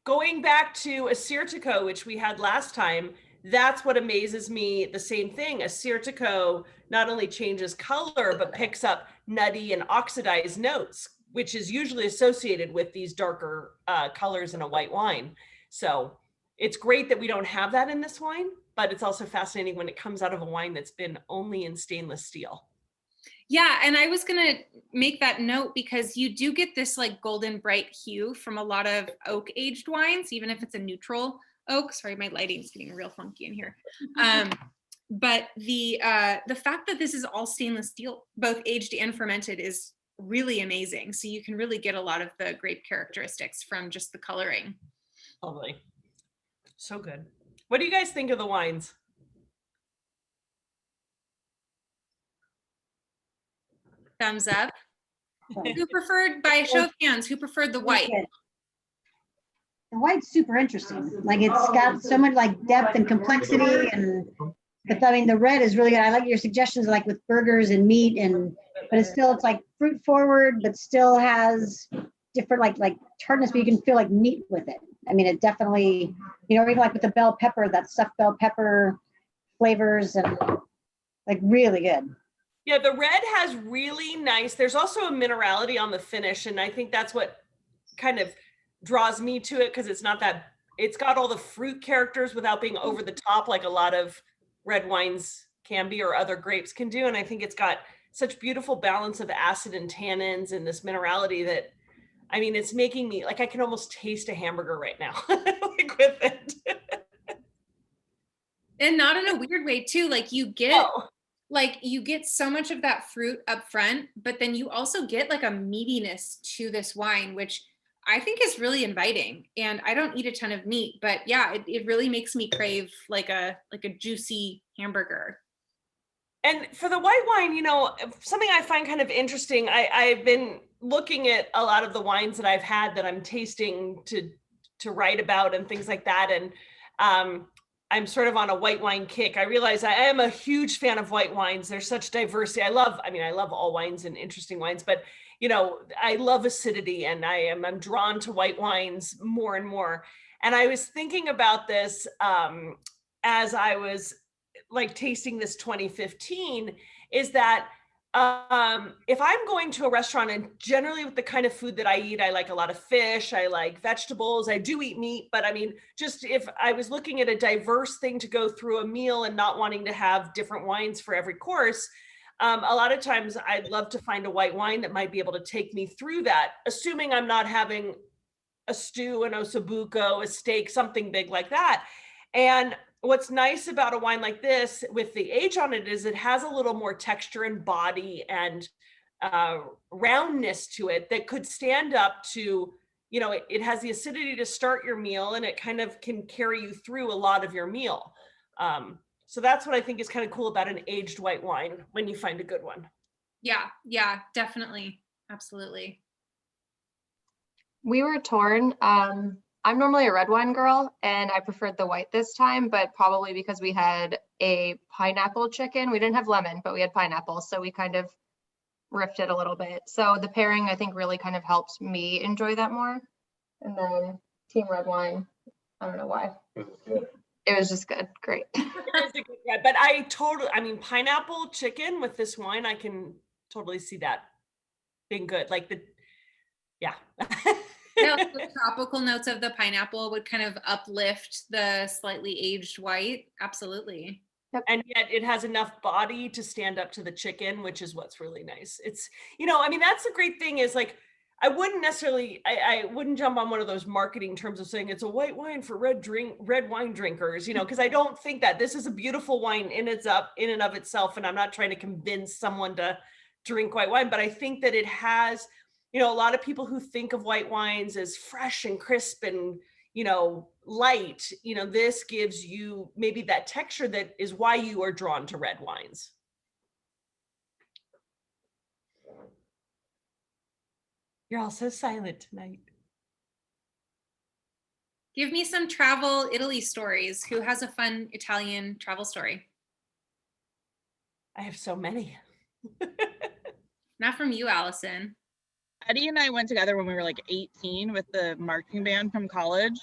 S2: Going back to Assyrtiko, which we had last time, that's what amazes me. The same thing. Assyrtiko not only changes color, but picks up nutty and oxidized notes, which is usually associated with these darker colors in a white wine. So it's great that we don't have that in this wine, but it's also fascinating when it comes out of a wine that's been only in stainless steel.
S1: Yeah, and I was gonna make that note because you do get this like golden bright hue from a lot of oak aged wines, even if it's a neutral oak. Sorry, my lighting's getting real funky in here. But the fact that this is all stainless steel, both aged and fermented, is really amazing. So you can really get a lot of the grape characteristics from just the coloring.
S2: Totally. So good. What do you guys think of the wines?
S1: Thumbs up. Who preferred, by a show of hands, who preferred the white?
S5: The white's super interesting. Like it's got so much like depth and complexity, and but I mean the red is really good. I like your suggestions like with burgers and meat, and but it's like fruit forward, but still has different like tartness, but you can feel like meat with it. I mean, it definitely, you know, even like with the bell pepper, that stuffed bell pepper flavors, and like really good.
S2: Yeah, the red has really nice, there's also a minerality on the finish, and I think that's what kind of draws me to it, because it's not that, it's got all the fruit characters without being over the top like a lot of red wines can be or other grapes can do. And I think it's got such beautiful balance of acid and tannins and this minerality that, I mean, it's making me like, I can almost taste a hamburger right now like with it.
S1: And not in a weird way too. Like you get you get so much of that fruit up front, but then you also get like a meatiness to this wine, which I think is really inviting. And I don't eat a ton of meat, but yeah, it really makes me crave like a juicy hamburger.
S2: And for the white wine, you know, something I find kind of interesting, I've been looking at a lot of the wines that I've had that I'm tasting to write about and things like that. And I'm sort of on a white wine kick. I realize I am a huge fan of white wines. There's such diversity. I love all wines and interesting wines, but you know, I love acidity, and I'm drawn to white wines more and more. And I was thinking about this as I was like tasting this 2015, is that if I'm going to a restaurant, and generally with the kind of food that I eat, I like a lot of fish, I like vegetables, I do eat meat, but I mean, just if I was looking at a diverse thing to go through a meal and not wanting to have different wines for every course, a lot of times I'd love to find a white wine that might be able to take me through that, assuming I'm not having a stew, an ossobuco, a steak, something big like that. And what's nice about a wine like this with the age on it is it has a little more texture and body and roundness to it that could stand up to, you know, it has the acidity to start your meal, and it kind of can carry you through a lot of your meal. So that's what I think is kind of cool about an aged white wine when you find a good one.
S1: Yeah, definitely. Absolutely.
S4: We were torn. I'm normally a red wine girl, and I preferred the white this time, but probably because we had a pineapple chicken. We didn't have lemon, but we had pineapple, so we kind of riffed it a little bit. So the pairing, I think, really kind of helped me enjoy that more. And then team red wine. I don't know why. It was just good. Great.
S2: It is a good red, but I mean, pineapple chicken with this wine, I can totally see that being good. Like yeah.
S1: No, the tropical notes of the pineapple would kind of uplift the slightly aged white. Absolutely.
S2: And yet it has enough body to stand up to the chicken, which is what's really nice. It's, I mean, that's the great thing is like, I wouldn't jump on one of those marketing terms of saying it's a white wine for red wine drinkers, because I don't think that this is a beautiful wine in and of itself. And I'm not trying to convince someone to drink white wine, but I think that it has, a lot of people who think of white wines as fresh and crisp and, light, this gives you maybe that texture that is why you are drawn to red wines. You're all so silent tonight.
S1: Give me some travel Italy stories. Who has a fun Italian travel story?
S2: I have so many.
S1: Not from you, Allison.
S6: Eddie and I went together when we were like 18 with the marching band from college.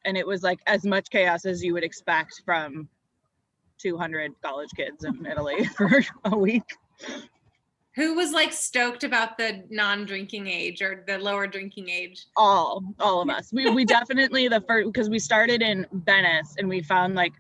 S6: And it was like as much chaos as you would expect from 200 college kids in Italy for a week.
S1: Who was like stoked about the non-drinking age or the lower drinking age?
S6: All of us. We definitely because we started in Venice and we found like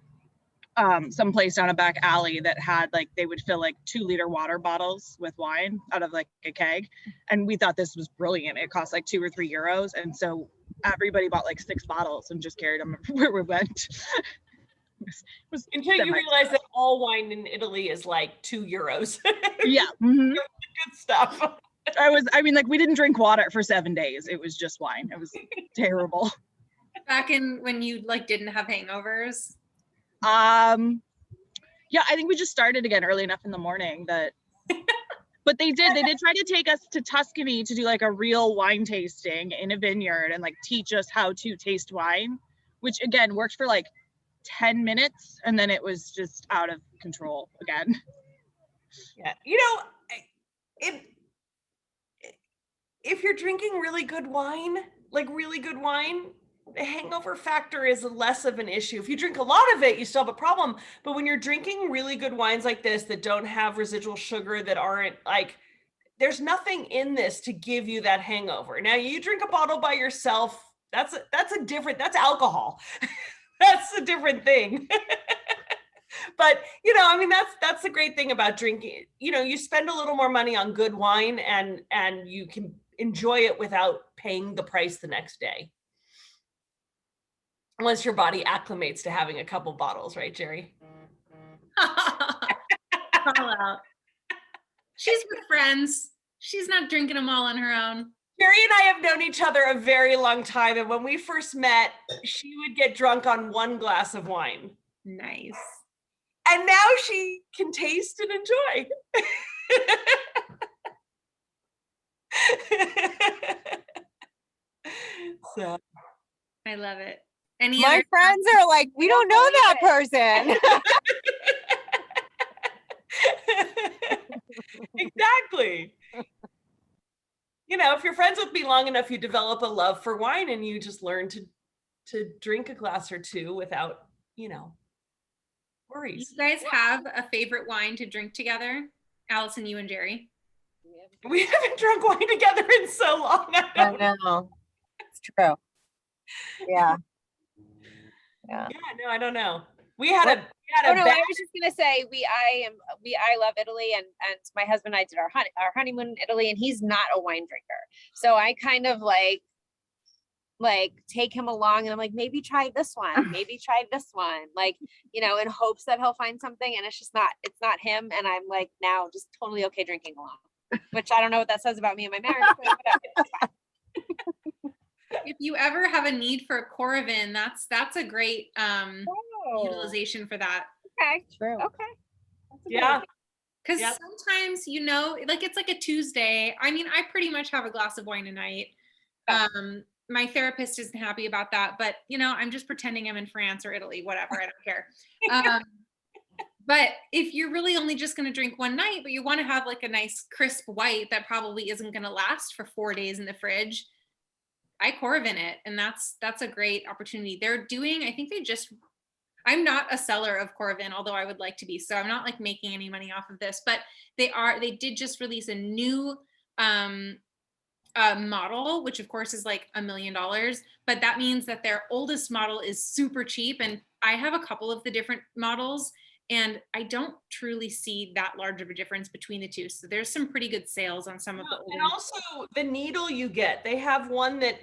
S6: some place down a back alley that had like, they would fill like 2-liter water bottles with wine out of like a keg. And we thought this was brilliant. It cost like 2 or 3 euros. And so everybody bought like 6 bottles and just carried them where we went. It was
S2: Until you realize that all wine in Italy is like 2 euros.
S6: Yeah. Mm-hmm.
S2: Good stuff.
S6: We didn't drink water for 7 days. It was just wine. It was terrible.
S1: Back in when you like didn't have hangovers?
S6: Yeah, I think we just started again early enough in the morning that, but they did try to take us to Tuscany to do like a real wine tasting in a vineyard and like teach us how to taste wine, which again worked for like 10 minutes and then it was just out of control again.
S2: Yeah, if you're drinking really good wine, the hangover factor is less of an issue. If you drink a lot of it, you still have a problem. But when you're drinking really good wines like this that don't have residual sugar, that aren't like, there's nothing in this to give you that hangover. Now you drink a bottle by yourself, that's alcohol. That's a different thing. But, that's the great thing about drinking. You spend a little more money on good wine and you can enjoy it without paying the price the next day. Once your body acclimates to having a couple bottles, right, Jerry?
S1: Call out. She's with friends. She's not drinking them all on her own.
S2: Jerry and I have known each other a very long time. And when we first met, she would get drunk on 1 glass of wine.
S1: Nice.
S2: And now she can taste and enjoy. So
S1: I love it.
S7: My friends are like, we don't know that person.
S2: Exactly. If you're friends with me long enough, you develop a love for wine and you just learn to drink a glass or 2 without, worries.
S1: You guys have a favorite wine to drink together? Allison, you and Jerry?
S2: We haven't drunk wine together in so long.
S7: I know. It's true. Yeah.
S2: Yeah, no, I don't know. We had a
S7: I was just gonna say I love Italy and my husband and I did our honeymoon in Italy and he's not a wine drinker. So I kind of like take him along and I'm like, maybe try this one, like, in hopes that he'll find something and it's not him. And I'm like now just totally okay drinking along, which I don't know what that says about me and my marriage. But
S1: if you ever have a need for a Coravin, that's a great utilization for that.
S7: Okay, true. Okay.
S2: Yeah.
S1: Because sometimes, like it's like a Tuesday. I mean, I pretty much have a glass of wine a night. My therapist isn't happy about that, but I'm just pretending I'm in France or Italy, whatever. I don't care. But if you're really only just going to drink one night, but you want to have like a nice crisp white that probably isn't going to last for 4 days in the fridge, I Corvin it, and that's a great opportunity. They're doing, I think I'm not a seller of Corvin, although I would like to be. So I'm not like making any money off of this, but they did just release a new model, which of course is like $1 million, but that means that their oldest model is super cheap. And I have a couple of the different models, and I don't truly see that large of a difference between the two. So there's some pretty good sales on some of the older.
S2: And also the needle you get, they have one that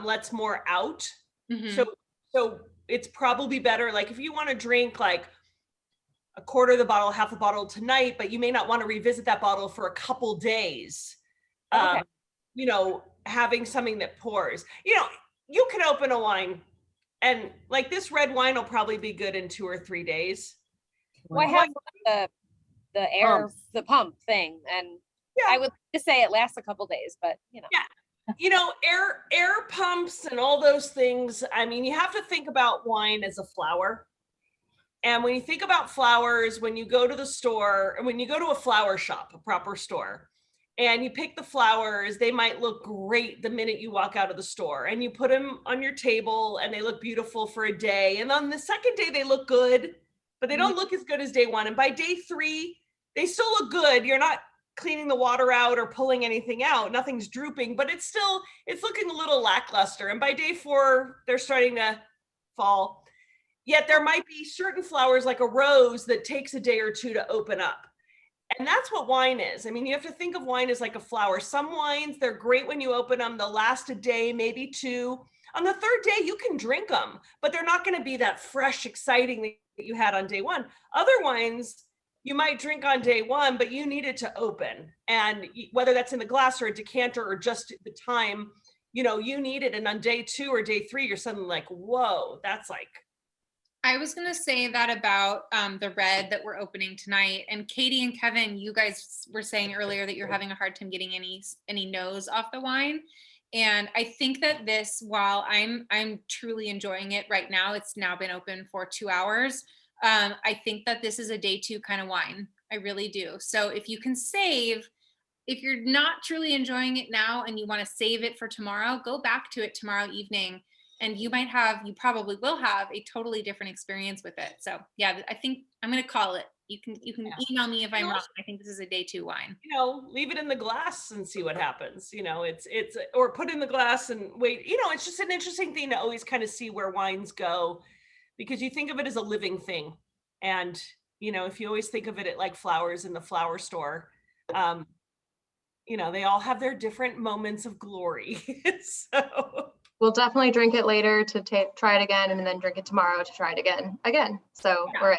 S2: lets more out.
S1: Mhm.
S2: So it's probably better. Like if you want to drink like a quarter of the bottle, half a bottle tonight, but you may not want to revisit that bottle for a couple days.
S7: Okay.
S2: You know, having something that pours, you know, you can open a wine and like this red wine will probably be good in 2 or 3 days.
S7: Well, I have the air, the pump thing, and
S2: Yeah.
S7: I would like to say it lasts a couple days, but you know.
S2: Yeah. You know, air pumps and all those things. I mean, you have to think about wine as a flower. And when you think about flowers, when you go to the store, and when you go to a flower shop, a proper store, and you pick the flowers, they might look great the minute you walk out of the store, and you put them on your table and they look beautiful for a day. And on the second day, they look good, but they don't look as good as day one. And by day 3, they still look good. You're not cleaning the water out or pulling anything out. Nothing's drooping, but it's looking a little lackluster. And by day 4, they're starting to fall. Yet there might be certain flowers like a rose that takes a day or 2 to open up. And that's what wine is. I mean, you have to think of wine as like a flower. Some wines, they're great when you open them. They'll last a day, maybe 2. On the 3rd day, you can drink them, but they're not going to be that fresh, exciting that you had on day 1. Other wines, you might drink on day 1, but you need it to open. And whether that's in the glass or a decanter or just the time, you know, you need it. And on day 2 or day 3, you're suddenly like, whoa, that's like.
S1: I was going to say that about the red that we're opening tonight. And Katie and Kevin, you guys were saying earlier that you're having a hard time getting any nose off the wine. And I think that this, while I'm truly enjoying it right now, it's now been open for 2 hours. I think that this is a day 2 kind of wine. I really do. So if you can save, if you're not truly enjoying it now and you want to save it for tomorrow, go back to it tomorrow evening. And you probably will have a totally different experience with it. So yeah, I think I'm going to call it. You can email me if I'm wrong. I think this is a day 2 wine.
S2: You know, leave it in the glass and see what happens. You know, it's or put in the glass and wait. You know, it's just an interesting thing to always kind of see where wines go, because you think of it as a living thing. And, you know, if you always think of it like flowers in the flower store, you know, they all have their different moments of glory. So
S4: We'll definitely drink it later to try it again, and then drink it tomorrow to try it again. So
S1: Yeah.
S4: we're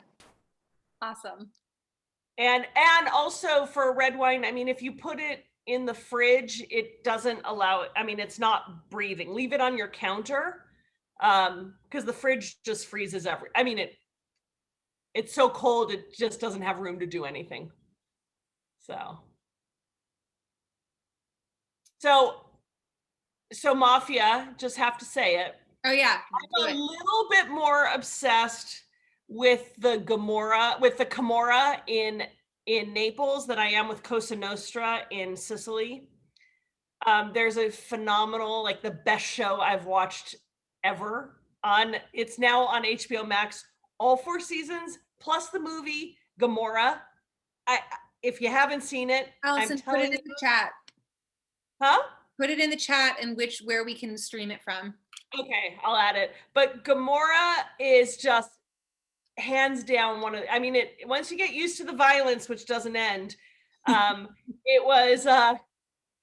S1: Awesome.
S2: And also for red wine, I mean, if you put it in the fridge, it doesn't allow it. I mean, it's not breathing. Leave it on your counter, because the fridge just freezes I mean, it's so cold, it just doesn't have room to do anything. So Mafia, just have to say it.
S1: Oh yeah.
S2: I'm a little bit more obsessed with the Camorra in Naples than I am with Cosa Nostra in Sicily. There's a phenomenal, like the best show I've watched ever it's now on HBO Max, all 4 seasons, plus the movie Gomorrah. If you haven't seen it,
S1: Allison, put it in the chat.
S2: Huh?
S1: Put it in the chat and where we can stream it from.
S2: Okay, I'll add it. But Gomorrah is just hands down once you get used to the violence, which doesn't end, it was,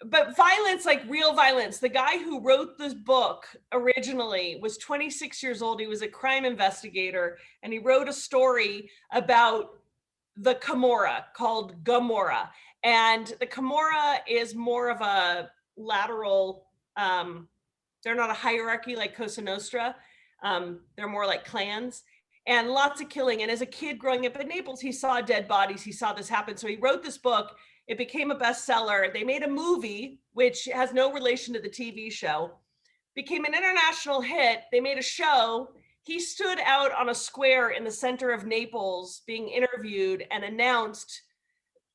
S2: but violence, like real violence. The guy who wrote this book originally was 26 years old. He was a crime investigator, and he wrote a story about the Camorra called Gomorrah. And the Camorra is more of a lateral, they're not a hierarchy like Cosa Nostra. They're more like clans, and lots of killing. And as a kid growing up in Naples, he saw dead bodies. He saw this happen. So he wrote this book. It became a bestseller. They made a movie, which has no relation to the TV show, became an international hit. They made a show. He stood out on a square in the center of Naples being interviewed and announced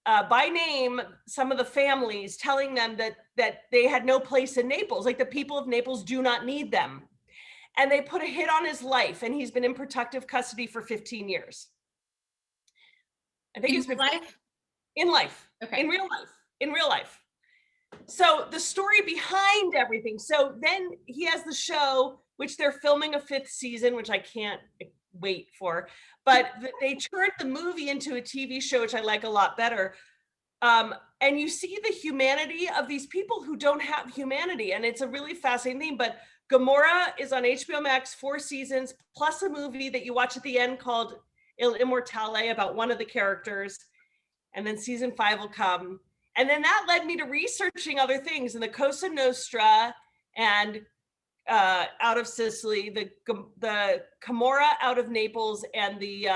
S2: by name some of the families, telling them that they had no place in Naples, like the people of Naples do not need them. And they put a hit on his life, and he's been in protective custody for 15 years. I think it's been
S1: life.
S2: In life,
S1: Okay.
S2: in real life. So the story behind everything. So then he has the show, which they're filming a 5th season, which I can't wait for, but they turned the movie into a TV show, which I like a lot better. And you see the humanity of these people who don't have humanity. And it's a really fascinating thing, but Gomorrah is on HBO Max, 4 seasons, plus a movie that you watch at the end called Il Immortale about one of the characters. And then season 5 will come. And then that led me to researching other things, and the Cosa Nostra and out of Sicily, the Camorra out of Naples, and the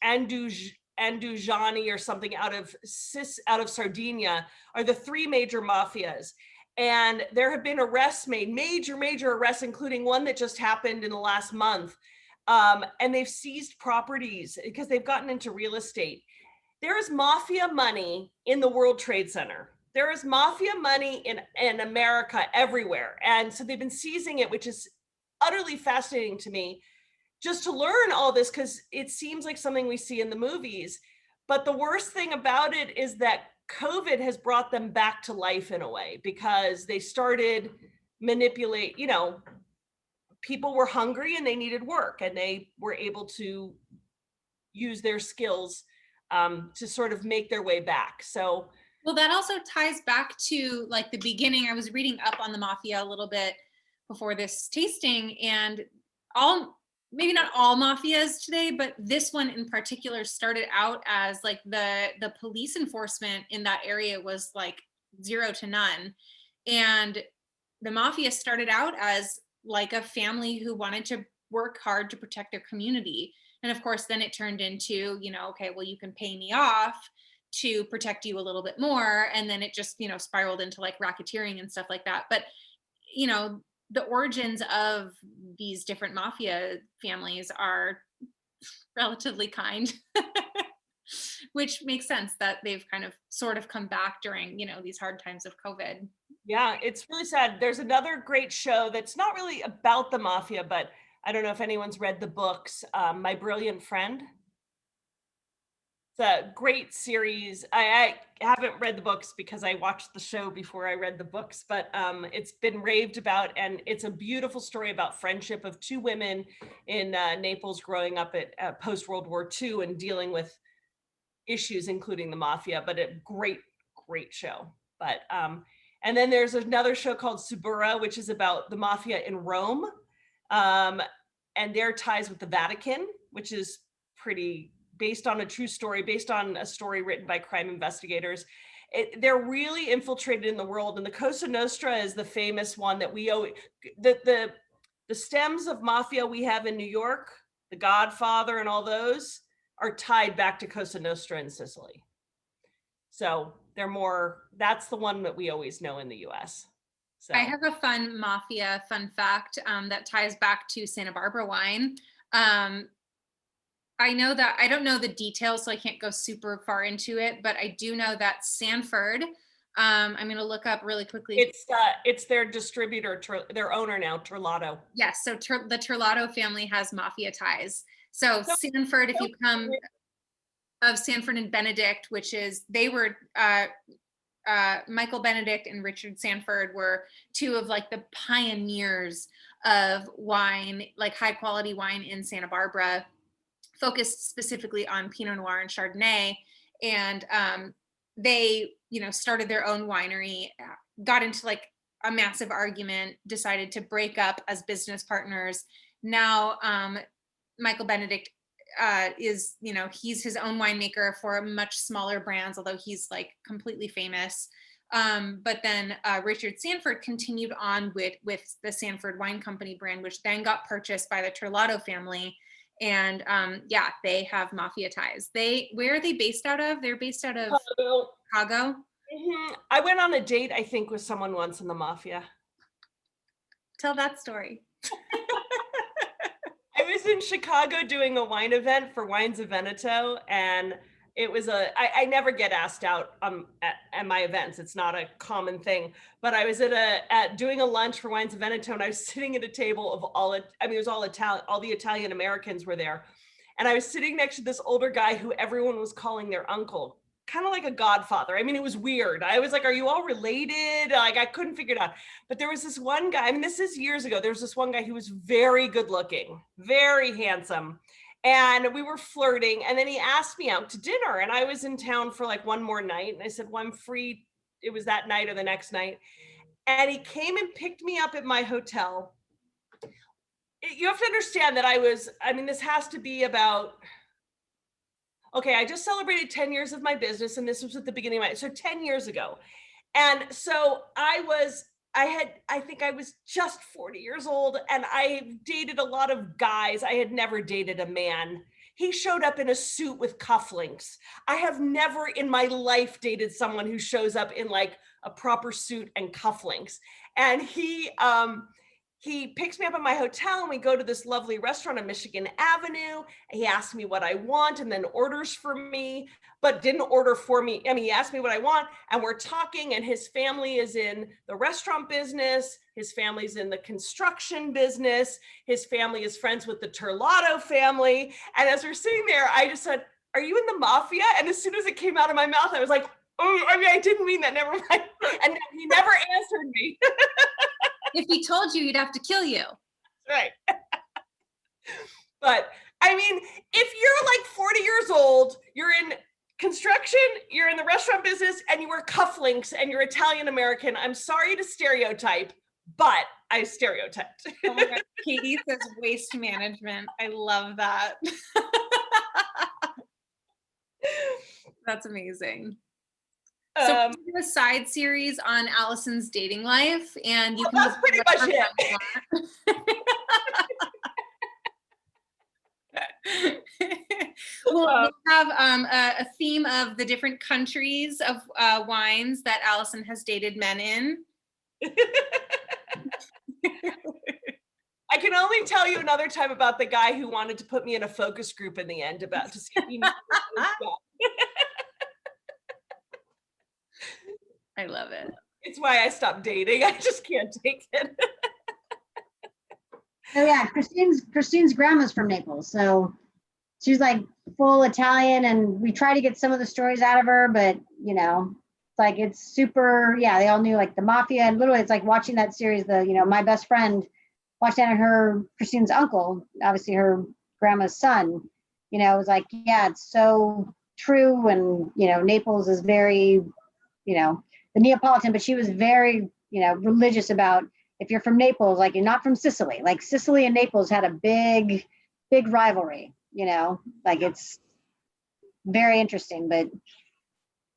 S2: Andugiani or something out of Sardinia are the 3 major mafias. And there have been arrests made, major arrests, including one that just happened in the last month. And they've seized properties because they've gotten into real estate. There is mafia money in the World Trade Center. There is mafia money in America everywhere. And so they've been seizing it, which is utterly fascinating to me, just to learn all this, because it seems like something we see in the movies. But the worst thing about it is that COVID has brought them back to life in a way, because they started manipulate, people were hungry and they needed work, and they were able to use their skills to sort of make their way back. So,
S1: well, that also ties back to like the beginning. I was reading up on the mafia a little bit before this tasting, and maybe not all mafias today, but this one in particular started out as like the police enforcement in that area was like 0 to none. And the mafia started out as like a family who wanted to work hard to protect their community. And of course, then it turned into, okay, well, you can pay me off to protect you a little bit more. And then it just, spiraled into like racketeering and stuff like that. But, the origins of these different mafia families are relatively kind, which makes sense that they've kind of sort of come back during, these hard times of COVID.
S2: Yeah, it's really sad. There's another great show that's not really about the mafia, but I don't know if anyone's read the books, My Brilliant Friend. It's a great series. I haven't read the books because I watched the show before I read the books, but it's been raved about, and it's a beautiful story about friendship of 2 women in Naples growing up at post-World War II and dealing with issues, including the mafia, but a great show. But and then there's another show called Subura, which is about the mafia in Rome. And their ties with the Vatican, which is pretty based on a true story, based on a story written by crime investigators. They're really infiltrated in the world. And the Cosa Nostra is the famous one that we owe. The stems of mafia we have in New York, The Godfather and all those, are tied back to Cosa Nostra in Sicily. So that's the one that we always know in the US. So.
S1: I have a fun mafia fun fact that ties back to Santa Barbara wine. I know that I don't know the details, so I can't go super far into it, but I do know that Sanford, I'm going to look up really quickly.
S2: It's their distributor, their owner now, Terlato.
S1: Yes, so the Terlato family has mafia ties. So Sanford, if you come of Sanford and Benedict, they were Michael Benedict and Richard Sanford were 2 of like the pioneers of wine, like high quality wine in Santa Barbara, focused specifically on Pinot Noir and Chardonnay. And they, started their own winery, got into like a massive argument, decided to break up as business partners. Now, Michael Benedict is, he's his own winemaker for much smaller brands, although he's like completely famous. But then Richard Sanford continued on with the Sanford Wine Company brand, which then got purchased by the Terlato family. And they have mafia ties. Where are they based out of? They're based out of Chicago.
S2: Mm-hmm. I went on a date, I think, with someone once in the mafia.
S1: Tell that story.
S2: I was in Chicago doing a wine event for Wines of Veneto, and it was I never get asked out at my events. It's not a common thing, but I was at doing a lunch for Wines of Veneto, and I was sitting at a table of it was all Italian, all the Italian Americans were there. And I was sitting next to this older guy who everyone was calling their uncle, kind of like a godfather. I mean, it was weird. I was like, are you all related? Like, I couldn't figure it out. But there was this one guy, I mean, this is years ago. There was this one guy who was very good looking, very handsome. And we were flirting. And then he asked me out to dinner. And I was in town for like one more night. And I said, well, I'm free. It was that night or the next night. And he came and picked me up at my hotel. You have to understand that this has to be about, okay, I just celebrated 10 years of my business, and this was at the beginning of so 10 years ago. And so I think I was just 40 years old, and I dated a lot of guys. I had never dated a man. He showed up in a suit with cufflinks. I have never in my life dated someone who shows up in like a proper suit and cufflinks. And he picks me up at my hotel, and we go to this lovely restaurant on Michigan Avenue. He asked me what I want and then orders for me, but didn't order for me. I mean, he asked me what I want, and we're talking, and his family is in the restaurant business. His family's in the construction business. His family is friends with the Turlato family. And as we're sitting there, I just said, are you in the mafia? And as soon as it came out of my mouth, I was like, oh, I mean, I didn't mean that, never mind. And he never answered me.
S1: If he told you, he'd have to kill you.
S2: Right. But I mean, if you're like 40 years old, you're in construction, you're in the restaurant business, and you wear cufflinks and you're Italian American, I'm sorry to stereotype, but I stereotyped.
S1: Oh my God. Katie says waste management. I love that. That's amazing. So we do a side series on Allison's dating life, and you can.
S2: That's pretty much
S1: it. We'll have a theme of the different countries of wines that Allison has dated men in.
S2: I can only tell you another time about the guy who wanted to put me in a focus group in the end to see if he knew.
S1: I love it.
S2: It's why I stopped dating. I just can't take it.
S5: Oh yeah, Christine's grandma's from Naples, so she's like full Italian, and we try to get some of the stories out of her, but you know, it's like it's super. Yeah, they all knew like the mafia, and literally, it's like watching that series. My best friend watched that, and Christine's uncle, obviously her grandma's son. You know, it was like, yeah, it's so true, and Naples is very, the Neapolitan, but she was very, religious about, if you're from Naples, like you're not from Sicily. Like Sicily and Naples had a big rivalry, like it's very interesting. But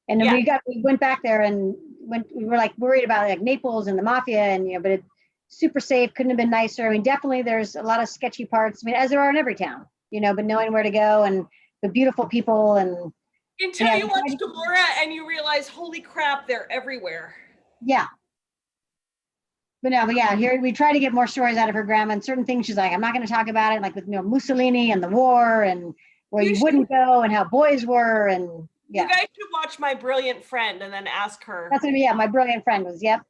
S5: and then we went back there, and we were like worried about like Naples and the mafia, and but it's super safe, couldn't have been nicer. I mean, definitely there's a lot of sketchy parts. I mean, as there are in every town, but knowing where to go and the beautiful people and
S2: until you watch Gomorrah and you realize, holy crap, they're everywhere.
S5: Yeah. But yeah, here we try to get more stories out of her grandma, and certain things she's like, I'm not going to talk about it, like with Mussolini and the war and where you wouldn't go and how boys were, and yeah.
S2: You guys should watch My Brilliant Friend and then ask her.
S5: That's gonna be, My Brilliant Friend was, yep.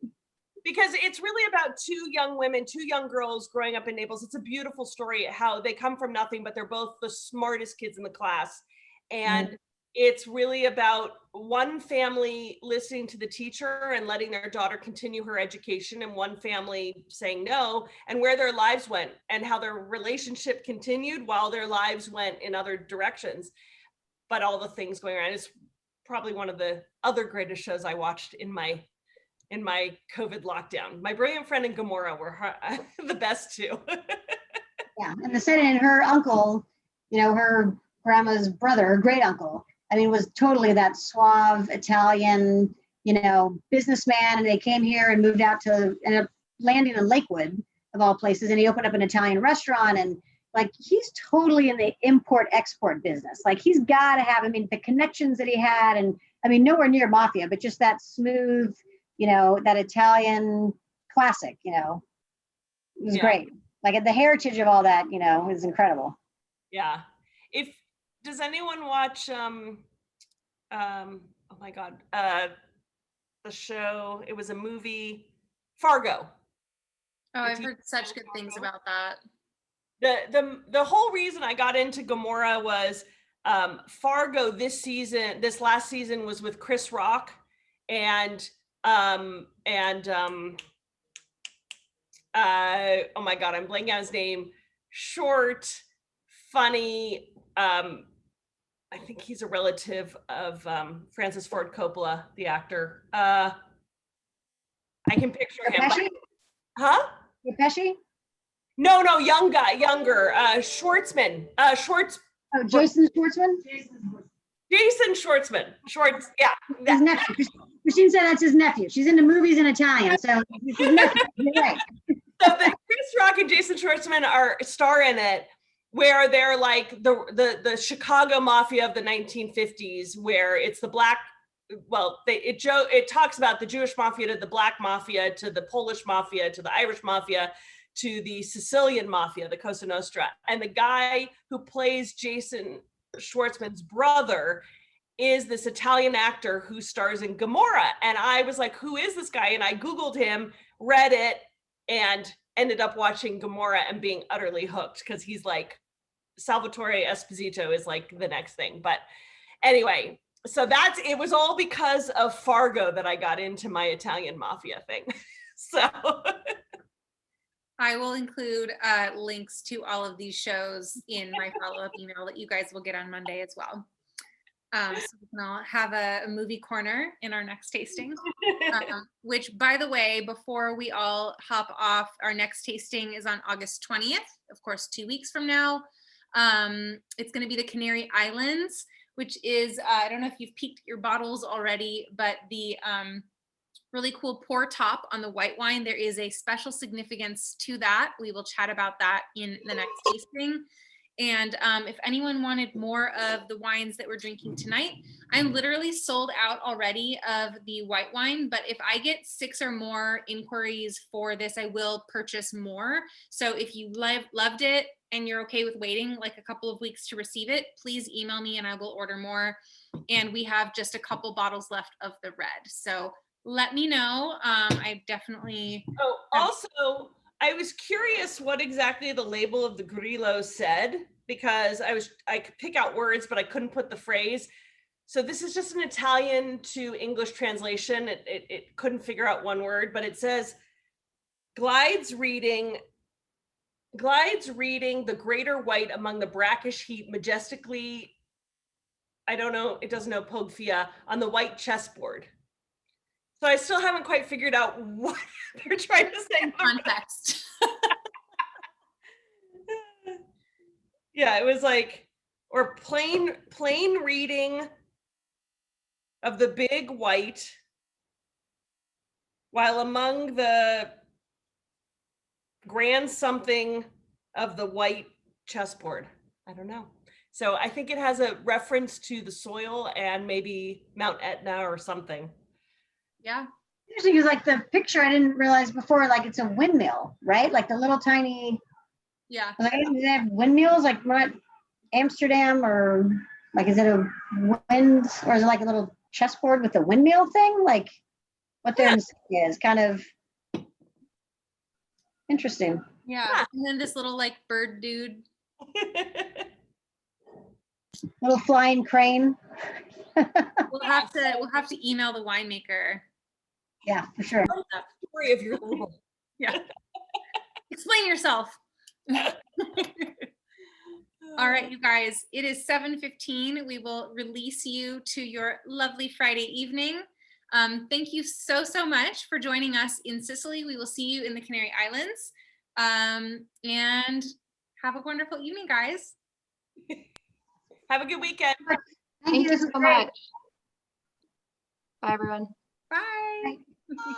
S2: Because it's really about two young girls growing up in Naples. It's a beautiful story how they come from nothing, but they're both the smartest kids in the class. And it's really about one family listening to the teacher and letting their daughter continue her education, and one family saying no, and where their lives went and how their relationship continued while their lives went in other directions. But all the things going on is probably one of the other greatest shows I watched in my COVID lockdown. My Brilliant Friend and Gomorrah were the best too.
S5: Yeah, and the setting, and her uncle, her grandma's brother, her great uncle, I mean, was totally that suave Italian, businessman. And they came here and moved out to, ended up landing in Lakewood of all places. And he opened up an Italian restaurant, and like, he's totally in the import export business. Like he's got to have, the connections that he had, and nowhere near mafia, but just that smooth, that Italian classic, it was great. Like the heritage of all that, is incredible.
S2: Yeah. Does anyone watch oh my God, the show, it was a movie, Fargo.
S1: Oh, I've heard such good things about that.
S2: The whole reason I got into Gomorrah was Fargo this last season was with Chris Rock and oh my God, I'm blanking on his name. Short, funny, I think he's a relative of Francis Ford Coppola, the actor. I can picture him.
S5: Pesci?
S2: Huh?
S5: Pesci?
S2: No, young guy, younger. Schwartzman. Schwartz.
S5: Oh, Jason Schwartzman?
S2: Jason Schwartzman. Schwartz. Yeah.
S5: His nephew. Christine said that's his nephew. She's into movies in Italian, so it's his nephew. You're right.
S2: So the Chris Rock and Jason Schwartzman star in it, where they're like the Chicago Mafia of the 1950s, where it's the black. Well, it talks about the Jewish Mafia to the Black Mafia to the Polish Mafia to the Irish Mafia to the Sicilian Mafia, the Cosa Nostra. And the guy who plays Jason Schwartzman's brother is this Italian actor who stars in Gomorrah. And I was like, who is this guy? And I Googled him, read it, and ended up watching Gomorrah and being utterly hooked because he's like, Salvatore Esposito is like the next thing. But anyway, so it was all because of Fargo that I got into my Italian mafia thing. So
S1: I will include links to all of these shows in my follow-up email that you guys will get on Monday as well. So we can all have a movie corner in our next tasting, which, by the way, before we all hop off, our next tasting is on August 20th, of course, 2 weeks from now. It's going to be the Canary Islands, which is, I don't know if you've peeked your bottles already, but the really cool pour top on the white wine. There is a special significance to that. We will chat about that in the next tasting. And if anyone wanted more of the wines that we're drinking tonight, I'm literally sold out already of the white wine, but if I get 6 or more inquiries for this, I will purchase more. So if you loved it and you're okay with waiting like a couple of weeks to receive it, please email me and I will order more. And we have just a couple bottles left of the red. So let me know. I definitely.
S2: Oh, also, I was curious what exactly the label of the Grillo said, because I could pick out words, but I couldn't put the phrase. So this is just an Italian to English translation. It couldn't figure out one word, but it says glides reading the greater white among the brackish heat majestically. I don't know. It doesn't know Pogfia on the white chessboard. So I still haven't quite figured out what they're trying to say.
S1: Context.
S2: Yeah, it was like, or plain reading of the big white, while among the grand something of the white chessboard. I don't know. So I think it has a reference to the soil and maybe Mount Etna or something.
S1: Yeah.
S5: Interesting, because like the picture I didn't realize before, like it's a windmill, right? Like the little tiny.
S1: Yeah.
S5: Like, do they have windmills like not Amsterdam, or like is it a wind, or is it like a little chessboard with a windmill thing? Like what they're is kind of interesting.
S1: Yeah. And then this little like bird dude.
S5: Little flying crane.
S1: We'll have to email the winemaker.
S5: Yeah, for sure.
S2: Story of your label.
S1: Yeah. Explain yourself. All right, you guys, it is 7:15. We will release you to your lovely Friday evening. Thank you so much for joining us in Sicily. We will see you in the Canary Islands. And have a wonderful evening, guys.
S2: Have a good weekend.
S4: Thank you so much. Bye, everyone.
S1: Bye.
S5: Bye.